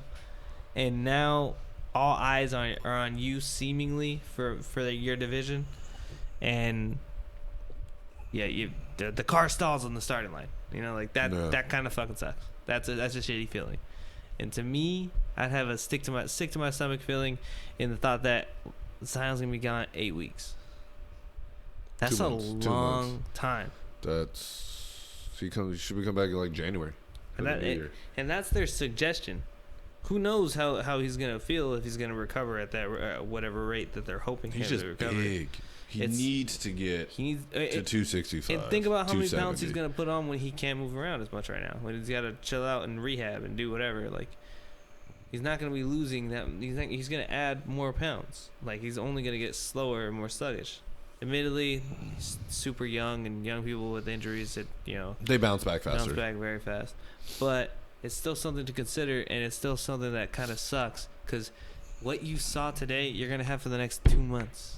S2: and now all eyes are on you seemingly for your division, and yeah, the car stalls on the starting line. You know, like that.
S1: Yeah.
S2: That kind of fucking sucks. That's a shitty feeling. And to me, I'd have a sick to my stomach feeling in the thought that Zion's gonna be gone 8 weeks. That's
S1: 2
S2: a
S1: months, 2
S2: long
S1: months.
S2: time.
S1: He should be come back in like January.
S2: And
S1: of the year.
S2: that's their suggestion. Who knows how he's gonna feel if he's gonna recover at that whatever rate that they're hoping
S1: He's
S2: him
S1: just
S2: to recover.
S1: big. He
S2: It's-
S1: needs to get
S2: He needs
S1: to 265.
S2: and think about how many pounds
S1: 270.
S2: he's gonna put on when he can't move around as much right now. When he's got to chill out and rehab and do whatever. Like, he's not gonna be losing that. He's gonna add more pounds. Like, he's only gonna get slower and more sluggish. Admittedly, he's super young, and young people with injuries that
S1: They bounce back faster.
S2: bounce back very fast. But it's still something to consider, and it's still something that kind of sucks because what you saw today, you're gonna have for the next 2 months.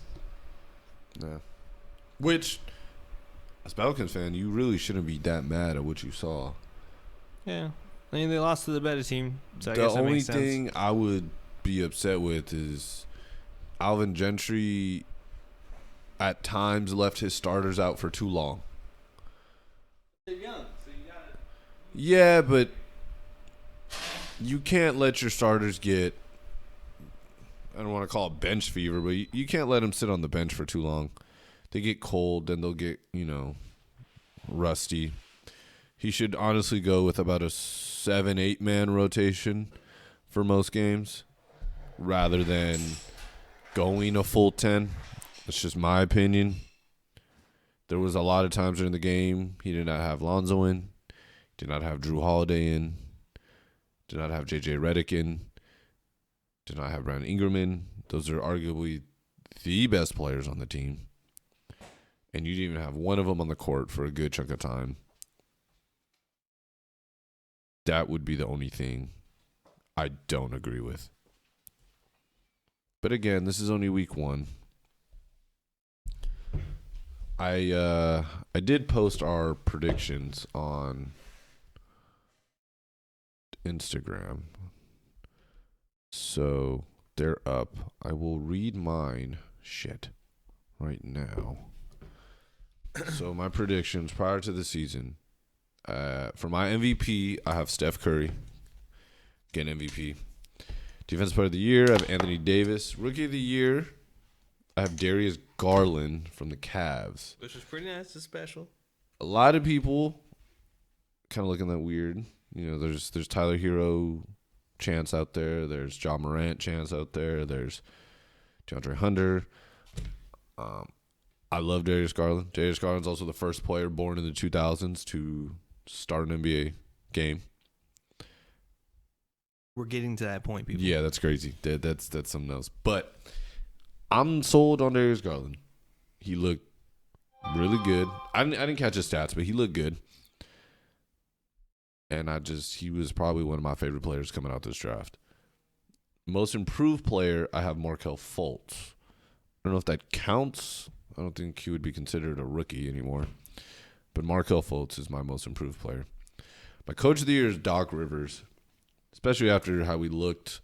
S1: Yeah. Which, as a Pelicans fan, you really shouldn't be that mad at what you saw.
S2: Yeah, I mean they lost to the better team, so I
S1: The
S2: guess that
S1: only
S2: makes sense.
S1: thing I would be upset with is Alvin Gentry at times left his starters out for too long.
S2: They're young, so you gotta.
S1: Yeah, but you can't let your starters get, I don't want to call it bench fever, but you can't let them sit on the bench for too long. They get cold, then they'll get, rusty. He should honestly go with about a 7-8 man rotation for most games rather than going a full 10. That's just my opinion. There was a lot of times during the game he did not have Lonzo in, did not have Drew Holiday in, did not have J.J. Redick in, did not have Brandon Ingram in. Those are arguably the best players on the team. And you didn't even have one of them on the court for a good chunk of time. That would be the only thing I don't agree with. But again, this is only week one. I did post our predictions on Instagram. So they're up. I will read mine right now. So my predictions prior to the season. For my MVP, I have Steph Curry. Again, MVP. Defensive Player of the Year, I have Anthony Davis. Rookie of the Year, I have Darius Garland from the Cavs.
S2: Which was pretty nice. It's special.
S1: A lot of people kind of looking that weird. There's Tyler Hero chance out there. There's John Morant chance out there. There's DeAndre Hunter. I love Darius Garland. Darius Garland's also the first player born in the 2000s to start an NBA game.
S2: We're getting to that point, people.
S1: Yeah, that's crazy. That's something else. But I'm sold on Darius Garland. He looked really good. I didn't catch his stats, but he looked good. And he was probably one of my favorite players coming out this draft. Most improved player, I have Markelle Fultz. I don't know if that counts. I don't think he would be considered a rookie anymore. But Markelle Fultz is my most improved player. My coach of the year is Doc Rivers. especially after how we looked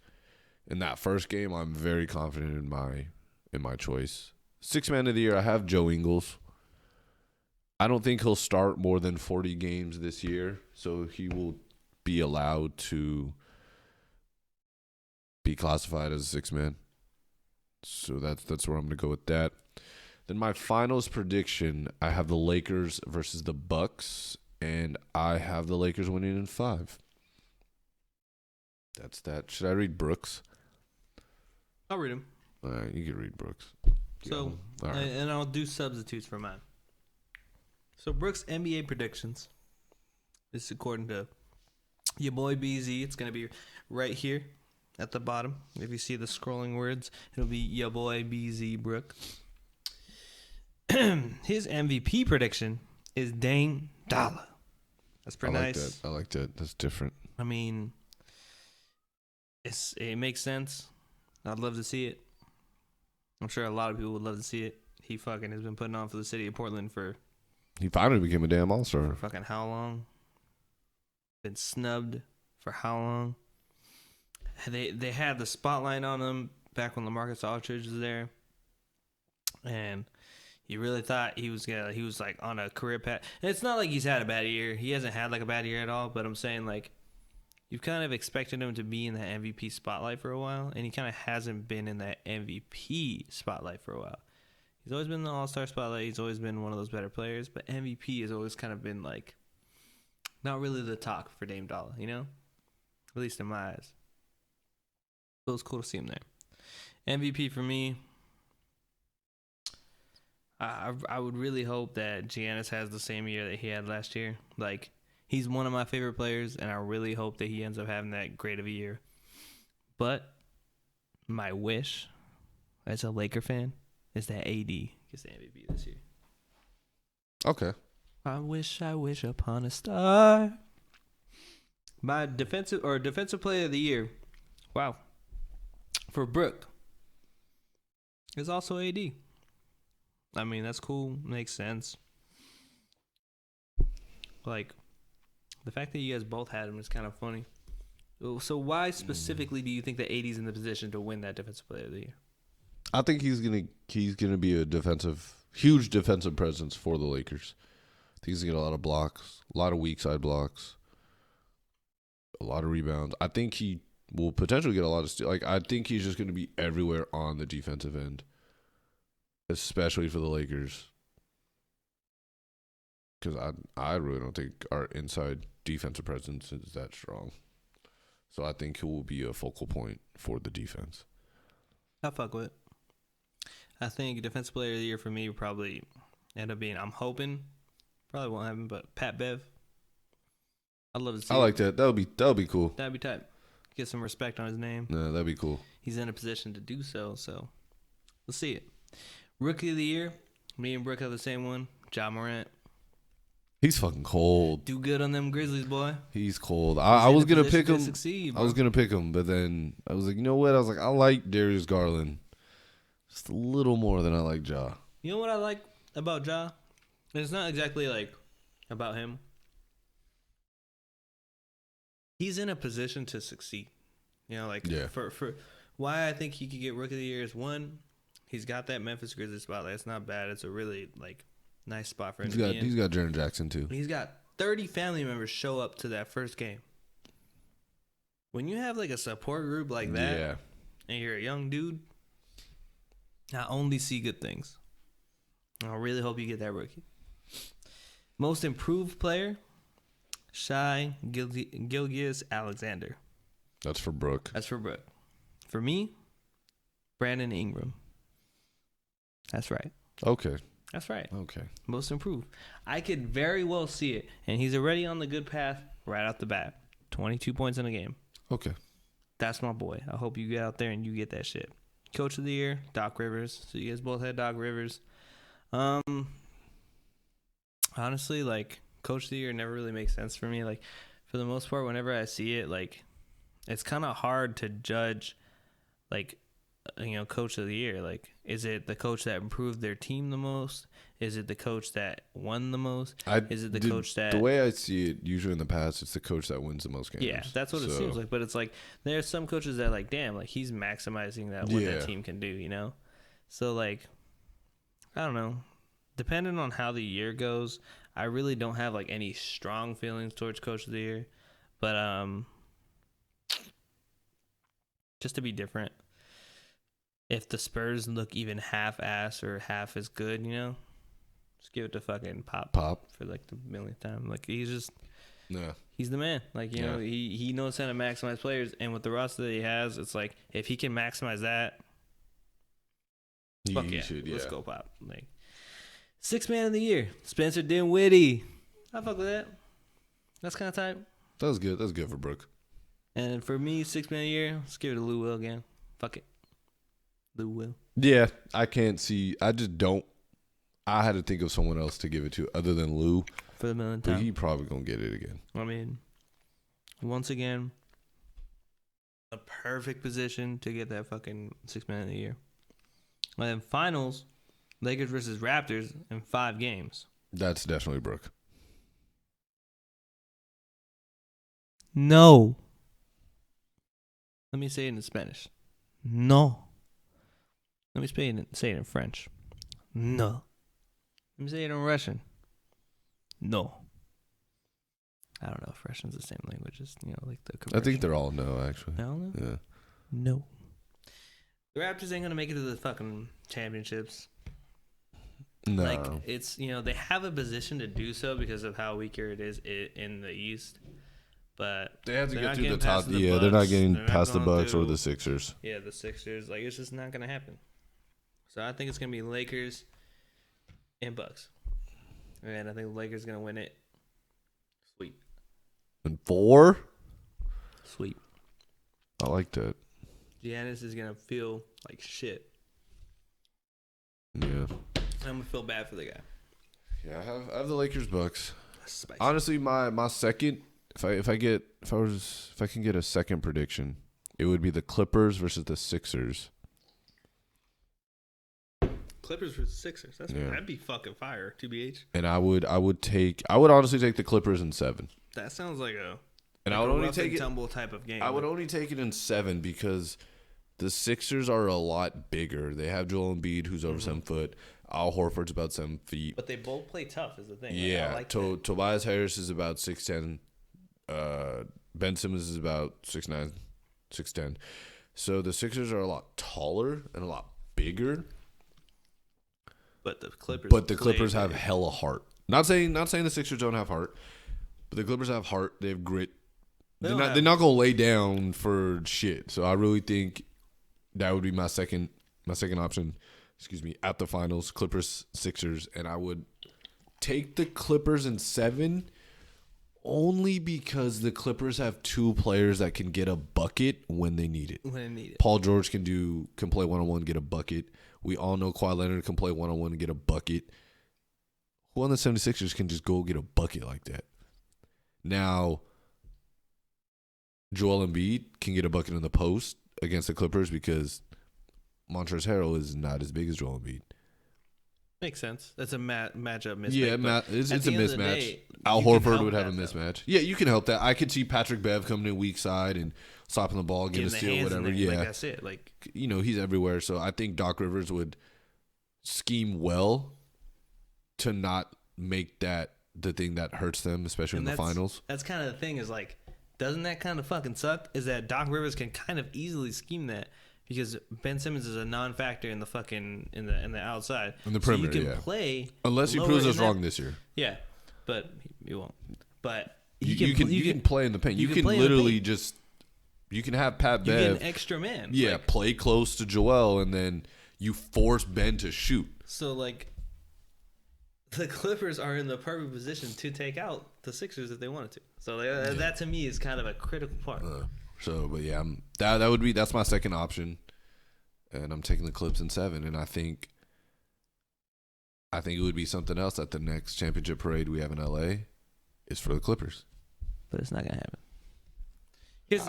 S1: in that first game. I'm very confident in my choice. Sixth man of the year, I have Joe Ingles. I don't think he'll start more than 40 games this year, so he will be allowed to be classified as a sixth man. So that's where I'm going to go with that. Then my finals prediction, I have the Lakers versus the Bucks, and I have the Lakers winning in 5. That's that. Should I read Brooks?
S2: I'll read them.
S1: All right, you can read Brooks.
S2: So,
S1: all right.
S2: and I'll do substitutes for mine. So Brooks' NBA predictions. This is according to your boy BZ. It's going to be right here at the bottom. If you see the scrolling words, it'll be your boy BZ Brook. His MVP prediction is Dame Dollar. That's pretty nice.
S1: I like that. That's different.
S2: I mean, it makes sense. I'd love to see it. I'm sure a lot of people would love to see it. He fucking has been putting on for the city of Portland for
S1: He finally became a damn all-star.
S2: fucking how long? Been snubbed for how long? They had the spotlight on him back when LaMarcus Aldridge was there, and you really thought he was like on a career path. And it's not like he's had a bad year. He hasn't had like a bad year at all. But I'm saying like you've kind of expected him to be in that MVP spotlight for a while, and he kind of hasn't been in that MVP spotlight for a while. He's always been in the All-Star spotlight. He's always been one of those better players, but MVP has always kind of been like not really the talk for Dame Dollar, you know? At least in my eyes. So it's cool to see him there. MVP for me, I would really hope that Giannis has the same year that he had last year. Like, he's one of my favorite players, and I really hope that he ends up having that great of a year. But my wish, as a Laker fan, is that AD gets the MVP this year.
S1: Okay.
S2: I wish upon a star. My defensive player of the year, wow, for Brook, is also AD. I mean, that's cool. Makes sense. Like, the fact that you guys both had him is kind of funny. So why specifically do you think that AD's in the position to win that defensive player of the year?
S1: I think he's gonna be a huge defensive presence for the Lakers. I think he's gonna get a lot of blocks, a lot of weak side blocks, a lot of rebounds. I think he will potentially get a lot of steals. Like, I think he's just gonna be everywhere on the defensive end, especially for the Lakers. Because I really don't think our inside defensive presence is that strong. So I think he will be a focal point for the defense.
S2: I fuck with it. I think defensive player of the year for me would probably end up being, I'm hoping, probably won't happen, but Pat Bev. I'd love to see
S1: I like that. That would be cool.
S2: That'd be tight. Get some respect on his name.
S1: Yeah, that'd be cool.
S2: He's in a position to do so we'll see it. Rookie of the year, me and Brooke have the same one, Ja Morant.
S1: He's fucking cold.
S2: Do good on them Grizzlies, boy.
S1: He's cold. I was gonna pick him.
S2: Succeed,
S1: I was gonna pick him, but then I was like, you know what? I was like, I like Darius Garland just a little more than I like Ja.
S2: You know what I like about Ja? And it's not exactly like about him. He's in a position to succeed. You know, like for why I think he could get Rookie of the Year is, one, he's got that Memphis Grizzlies spotlight. It's not bad. It's a really like nice spot for him to be in.
S1: He's got Jaren Jackson too.
S2: He's got 30 family members show up to that first game. When you have like a support group like that, and you're a young dude, I only see good things. I really hope you get that rookie. Most improved player, Shai Gilgeous-Alexander.
S1: That's for Brooke.
S2: That's for Brooke. For me, Brandon Ingram. That's right.
S1: Okay.
S2: That's right.
S1: Okay.
S2: Most improved. I could very well see it, and he's already on the good path right off the bat. 22 points in a game.
S1: Okay.
S2: That's my boy. I hope you get out there and you get that shit. Coach of the year, Doc Rivers. So you guys both had Doc Rivers. Honestly, like, Coach of the year never really makes sense for me. Like, for the most part, whenever I see it, like, it's kind of hard to judge, like, coach of the year? Like, is it the coach that improved their team the most? Is it the coach that won the most? Is it the coach that...
S1: The way I see it, usually in the past, it's the coach that wins the most games.
S2: Yeah, that's what it seems like. But it's like, there are some coaches that, like, damn, like, he's maximizing that what that team can do, you know? So, like, I don't know. Depending on how the year goes, I really don't have, like, any strong feelings towards coach of the year. But, just to be different, if the Spurs look even half-ass or half as good, you know, just give it to fucking Pop for like the millionth time. Like, he's just, he's the man. Like, you know, he knows how to maximize players, and with the roster that he has, it's like, if he can maximize that, let's go Pop. Like, sixth man of the year, Spencer Dinwiddie. I fuck with that. That's kind of tight.
S1: That was good. That was good for Brooke.
S2: And for me, sixth man of the year, let's give it to Lou Will again. Fuck it. Lou Will.
S1: Yeah, I can't see. I just don't. I had to think of someone else to give it to other than Lou.
S2: For the millionth time.
S1: But he probably going to get it again.
S2: I mean, once again, a perfect position to get that fucking sixth man of the year. And then finals, Lakers versus Raptors in 5 games.
S1: That's definitely Brooke.
S2: No. Let me say it in Spanish. No. Let me say it in French. No. Let me say it in Russian. No. I don't know if Russian's the same language as, like the conversion.
S1: I think they're all no, actually.
S2: No?
S1: Yeah.
S2: No. The Raptors ain't going to make it to the fucking championships.
S1: No.
S2: Like, it's, they have a position to do so because of how weaker it is in the East. But
S1: they have to get through the top. Yeah, they're not getting past the Bucks or the Sixers.
S2: Yeah, the Sixers. Like, it's just not going to happen. So I think it's going to be Lakers and Bucks. And I think the Lakers are going to win it. Sweet.
S1: And 4?
S2: Sweet.
S1: I like that.
S2: Giannis is going to feel like shit.
S1: Yeah.
S2: I'm going to feel bad for the guy.
S1: Yeah, I have the Lakers Bucks.
S2: Spicy.
S1: Honestly, my second, if I can get a second prediction, it would be the Clippers versus the Sixers.
S2: Clippers versus Sixers. That'd be fucking fire, TBH.
S1: And I would honestly take the Clippers in 7.
S2: That sounds like a
S1: I would only take it
S2: tumble type of game.
S1: I would only take it in 7 because the Sixers are a lot bigger. They have Joel Embiid, who's over 7 foot. Al Horford's about 7 feet.
S2: But they both play tough, is the thing.
S1: Yeah.
S2: Like
S1: Tobias Harris is about 6'10". Ben Simmons is about 6'9", 6'10". So the Sixers are a lot taller and a lot bigger.
S2: But the
S1: Clippers have hella heart. Not saying the Sixers don't have heart, but the Clippers have heart. They have grit. They're not gonna lay down for shit. So I really think that would be my second option. At the finals, Clippers, Sixers, and I would take the Clippers in 7, only because the Clippers have 2 players that can get a bucket when they need it. Paul George can play one-on-one, get a bucket. We all know Kawhi Leonard can play one-on-one and get a bucket. Who on the 76ers can just go get a bucket like that? Now, Joel Embiid can get a bucket in the post against the Clippers because Montrezl Harrell is not as big as Joel Embiid.
S2: Makes sense. That's a matchup mismatch.
S1: Yeah, it's a mismatch. Al Horford would have a mismatch. Yeah, you can help that. I could see Patrick Bev coming in weak side and stopping the ball, getting a steal, whatever. Yeah,
S2: that's it. Like,
S1: he's everywhere. So I think Doc Rivers would scheme well to not make that the thing that hurts them, especially in the finals. That's
S2: kind of the thing. Is like, doesn't that kind of fucking suck? Is that Doc Rivers can kind of easily scheme that. Because Ben Simmons is a non-factor in the fucking in the outside,
S1: in the perimeter.
S2: So you can play
S1: unless he proves us wrong this year.
S2: Yeah, but he won't. But
S1: you can play in the paint. You can literally just have Pat Bev.
S2: You get an extra man.
S1: Yeah, play close to Joel, and then you force Ben to shoot.
S2: So like, the Clippers are in the perfect position to take out the Sixers if they wanted to. So that to me is kind of a critical part.
S1: But yeah, that's my second option, and I'm taking the Clips in 7. And I think it would be something else at the next championship parade we have in LA is for the Clippers.
S2: But it's not gonna happen. Here's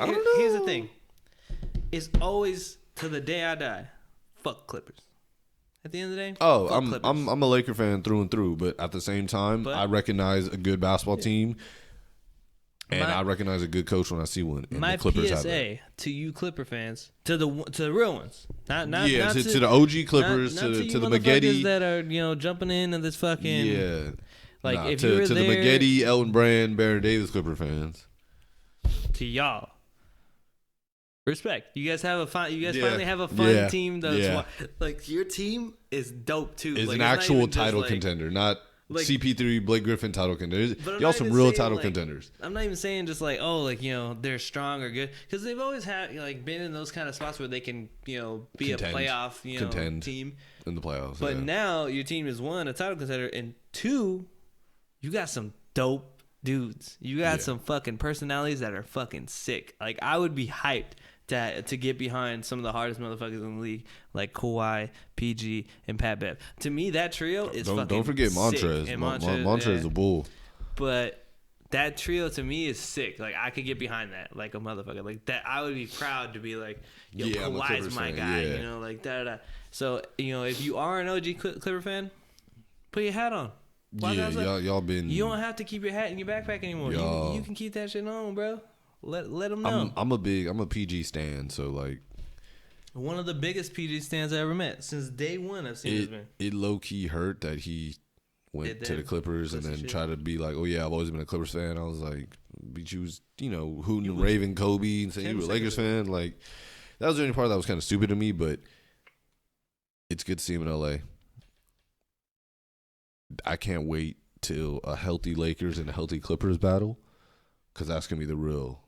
S2: the thing: it's always to the day I die. fuck Clippers. At the end of the day,
S1: Oh,
S2: fuck
S1: I'm
S2: Clippers.
S1: I'm a Laker fan through and through, but at the same time, I recognize a good basketball team, and I recognize a good coach when I see one. And
S2: my
S1: the Clippers have that.
S2: PSA to you Clipper fans, to the real ones, not to
S1: the OG Clippers,
S2: not
S1: to
S2: you
S1: the
S2: motherfuckers
S1: Maggette,
S2: that are jumping into this fucking
S1: like
S2: if
S1: to
S2: you were
S1: the
S2: there,
S1: Maggette, Elton Brand, Baron Davis Clipper fans.
S2: to y'all. Respect. You guys have a fun. You guys finally have a fun team. That's like your team is dope too.
S1: Is
S2: like,
S1: an actual title contender, not CP3, Blake Griffin title contenders. Y'all some real title contenders.
S2: I'm not even saying just they're strong or good, because they've always had been in those kind of spots where they can be a playoff team
S1: in the playoffs.
S2: But now your team is one, a title contender, and two, you got some dope dudes. You got some fucking personalities that are fucking sick. Like, I would be hyped to get behind some of the hardest motherfuckers in the league, like Kawhi, PG, and Pat Bev. To me, that trio is fucking
S1: Don't forget
S2: sick.
S1: Montrez.
S2: And
S1: Montrez is a bull.
S2: But that trio to me is sick. Like, I could get behind that, like a motherfucker. Like that, I would be proud to be like, yo, Kawhi's my guy.
S1: Yeah.
S2: Like da. So if you are an OG Clipper fan, put your hat on.
S1: Y'all been.
S2: You don't have to keep your hat in your backpack anymore. You can keep that shit on, bro. Let them know.
S1: I'm a PG stan, so like
S2: one of the biggest PG stans I ever met since day one. I've seen this man.
S1: It low key hurt that he went to the Clippers and then tried to be like, oh yeah, I've always been a Clippers fan. I was like, but you was hooting and raving Kobe and saying you were a Lakers fan. Like, that was the only part that was kind of stupid to me. But it's good to see him in LA. I can't wait till a healthy Lakers and a healthy Clippers battle, because that's gonna be the real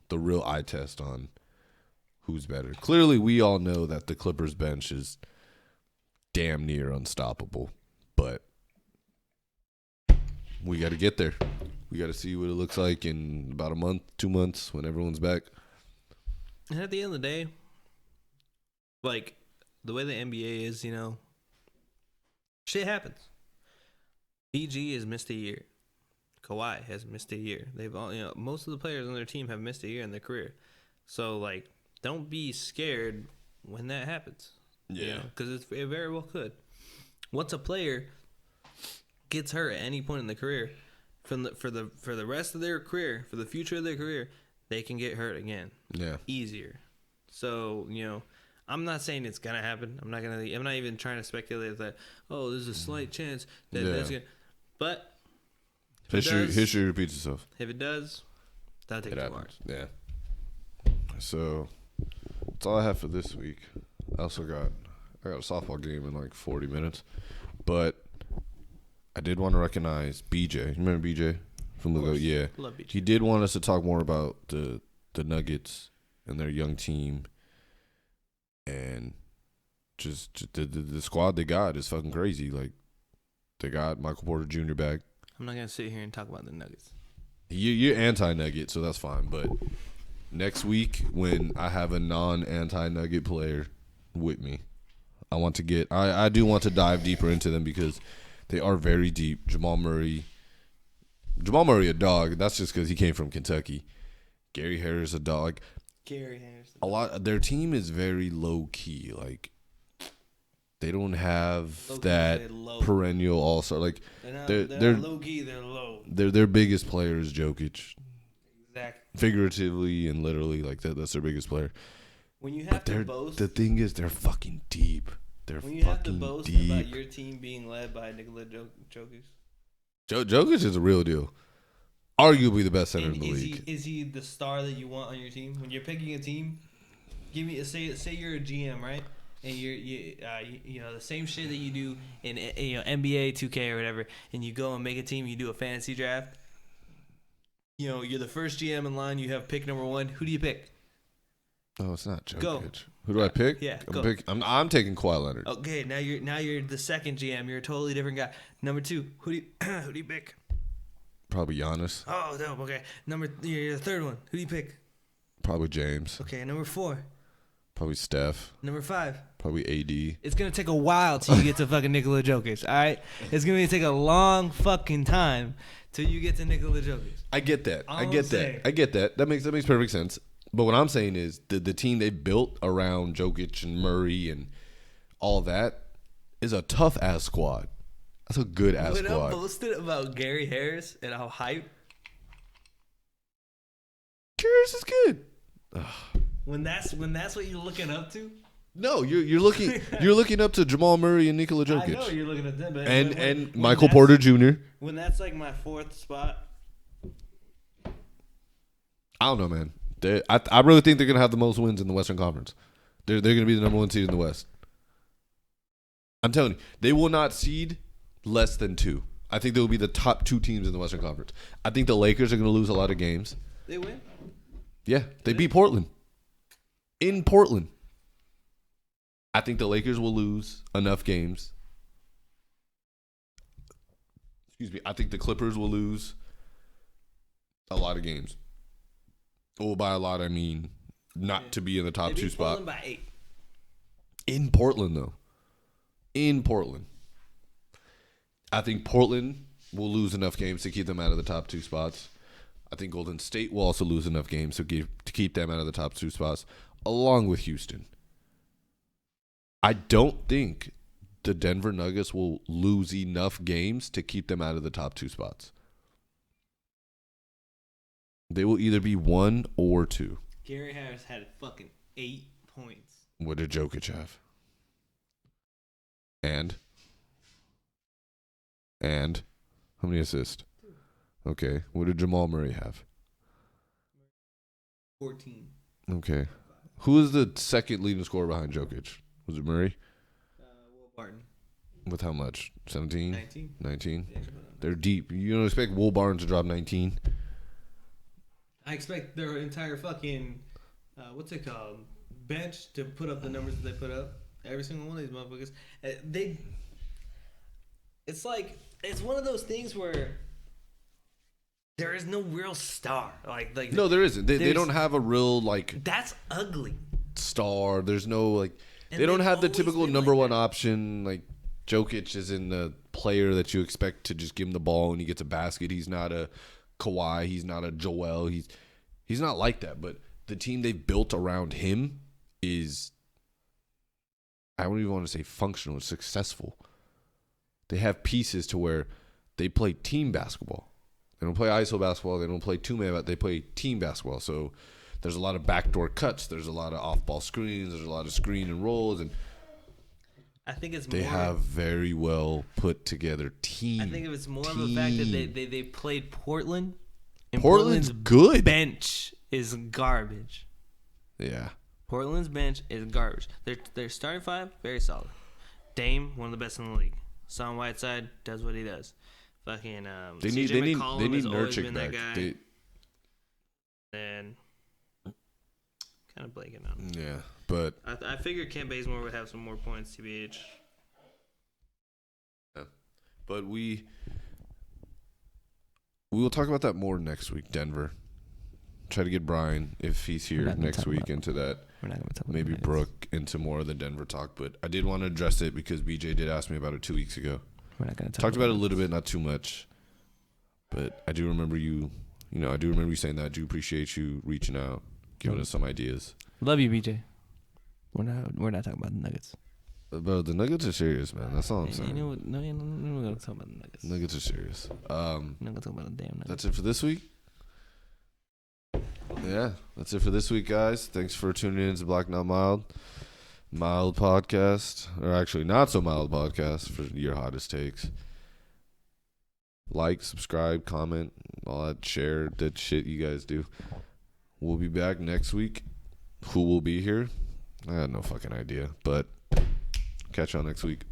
S1: eye test on who's better. Clearly, we all know that the Clippers bench is damn near unstoppable, but we got to get there. We got to see what it looks like in about a month, 2 months, when everyone's back.
S2: And at the end of the day, like, the way the NBA is, shit happens. PG has missed a year. Kawhi has missed a year. They've all, most of the players on their team have missed a year in their career. So, like, don't be scared when that happens.
S1: Yeah.
S2: Because it very well could. Once a player gets hurt at any point in the career, for the rest of their career, for the future of their career, they can get hurt again.
S1: Yeah.
S2: Easier. So, I'm not saying it's gonna happen. I'm not even trying to speculate that, there's a slight chance that that's gonna, but
S1: history repeats itself.
S2: If it does, that'll take too long.
S1: Yeah. So that's all I have for this week. I got a softball game in like 40 minutes, but I did want to recognize BJ. You remember BJ from the GOAT? Yeah.
S2: Love BJ.
S1: He did want us to talk more about the Nuggets and their young team, and just the squad they got is fucking crazy. Like, they got Michael Porter Jr. back.
S2: I'm not gonna sit here and talk about the Nuggets.
S1: You're anti-Nugget, so that's fine. But next week, when I have a non-anti-Nugget player with me, I do want to dive deeper into them, because they are very deep. Jamal Murray, a dog. That's just because he came from Kentucky. Gary Harris, a dog. Their team is very low key. Like, they don't have that perennial all-star. Like, they're low key. They're low. Their biggest player is Jokic.
S2: Exactly.
S1: Figuratively and literally, like that's their biggest player.
S2: When you have to boast,
S1: the thing is, they're fucking deep.
S2: When you have to boast about your team being led by Nikola Jokic.
S1: Jokic is a real deal. Arguably the best center in the league.
S2: Is he the star that you want on your team? When you're picking a team, say you're a GM, right? And you the same shit that you do in NBA 2K or whatever, and you go and make a team, you do a fantasy draft. You're the first GM in line. You have pick number 1. Who do you pick?
S1: Oh, it's not Jokic.
S2: Go.
S1: Who do I pick?
S2: Yeah,
S1: I'm taking Kawhi Leonard.
S2: Okay, now you're the second GM. You're a totally different guy. Number 2, who do you pick?
S1: Probably Giannis.
S2: Oh, dope. Okay, you're the third one. Who do you pick?
S1: Probably James.
S2: Okay, number 4.
S1: Probably Steph.
S2: Number 5.
S1: Probably AD.
S2: It's gonna take a while till you get to fucking Nikola Jokic. All right, it's gonna take a long fucking time till you get to Nikola Jokic.
S1: I get that. I get that. That makes perfect sense. But what I'm saying is the team they built around Jokic and Murray and all that, is a tough ass squad. That's a good ass
S3: When
S1: squad.
S3: I posted about Gary Harris and how hype,
S1: Harris is good.
S3: when that's what you're looking up to.
S1: No, you're looking up to Jamal Murray and Nikola
S3: I know
S1: Jokic
S3: you're looking at them, but
S1: and
S3: when
S1: Michael
S3: that's-
S1: Porter Jr.
S2: When that's like my fourth spot,
S1: I don't know, man. I really think they're gonna have the most wins in the Western Conference. They're gonna be the number 1 seed in the West. I'm telling you, they will not seed less than 2. I think they will be the top 2 teams in the Western Conference. I think the Lakers are gonna lose a lot of games.
S3: they win.
S1: Yeah, they beat Portland. In Portland. I think the Lakers will lose enough games. Excuse me. I think the Clippers will lose a lot of games. Oh, by a lot, I mean not to be in the top
S3: They
S1: 2
S3: beat
S1: spot.
S3: Portland by 8.
S1: In Portland, though. In Portland. I think Portland will lose enough games to keep them out of the top 2 spots. I think Golden State will also lose enough games to keep them out of the top 2 spots, along with Houston. I don't think the Denver Nuggets will lose enough games to keep them out of the top 2 spots. They will either be 1 or 2.
S3: Gary Harris had fucking 8 points.
S1: What did Jokic have? And how many assists? Okay. What did Jamal Murray have?
S3: 14.
S1: Okay. Who is the second leading scorer behind Jokic? Was it Murray?
S3: Will Barton.
S1: With how much? 17?
S3: 19.
S1: 19?
S3: Yeah.
S1: They're deep. You don't expect Will Barnes to drop 19?
S3: I expect their entire fucking what's it called, bench to put up the numbers that they put up. Every single one of these motherfuckers. It's like it's one of those things where there is no real star. Like
S1: No, there isn't. They
S3: there's-
S1: don't have a real, like,
S3: that's ugly.
S1: star. There's no, like,
S3: And
S1: they don't
S3: they've
S1: have the
S3: always
S1: typical
S3: been
S1: number
S3: like
S1: 1
S3: that.
S1: option. Like, Jokic isn't a player that you expect to just give him the ball and he gets a basket. He's not a Kawhi. He's not a Joel. He's not like that. But the team they've built around him is, I don't even want to say functional. It's successful. They have pieces to where they play team basketball. They don't play ISO basketball. They don't play two-man. They play team basketball. So there's a lot of backdoor cuts. There's a lot of off-ball screens. There's a lot of screen and rolls. And
S3: I think it's
S1: they
S3: more.
S1: have very well put together team.
S3: I think it's more of the fact that they played Portland. And
S1: Portland's good.
S3: bench is garbage.
S1: Yeah.
S3: Portland's bench is garbage. Their starting 5 very solid. Dame, one of the best in the league. Son Whiteside does what he does. Fucking
S1: They
S3: CJ
S1: need
S3: McCollum has always
S1: Nurkic
S3: been
S1: back.
S3: that guy. And kind of blanking on.
S1: Yeah, but
S3: I figured Kent Bazemore would have some more points, TBH.
S1: but we will talk about that more next week. Denver. Try to get Brian, if he's
S4: We're
S1: here
S4: not gonna
S1: next
S4: talk
S1: week,
S4: about-
S1: into that.
S4: We're not going to talk about
S1: Maybe
S4: the Nuggets.
S1: Brooke into more of the Denver talk. But I did want to address it because BJ did ask me about it 2 weeks ago.
S4: We're not going to talk
S1: Talked about it a
S4: the
S1: little bit, not too much. But I do remember you saying that. I do appreciate you reaching out, giving us some ideas.
S4: Nuggets. Love you, BJ. We're not talking about the Nuggets.
S1: But the Nuggets are serious, man. That's all I'm
S4: You
S1: saying.
S4: know what? No, we're not going to talk about the Nuggets.
S1: Nuggets are serious.
S4: We're not going to talk about the damn Nuggets.
S1: That's it for this week. Yeah, that's it for this week, guys. Thanks for tuning in to Black Not Mild podcast, or actually not so mild podcast for your hottest takes. Like, subscribe, comment, all that, share that shit you guys do. We'll be back next week. Who will be here? I had no fucking idea, but catch y'all next week.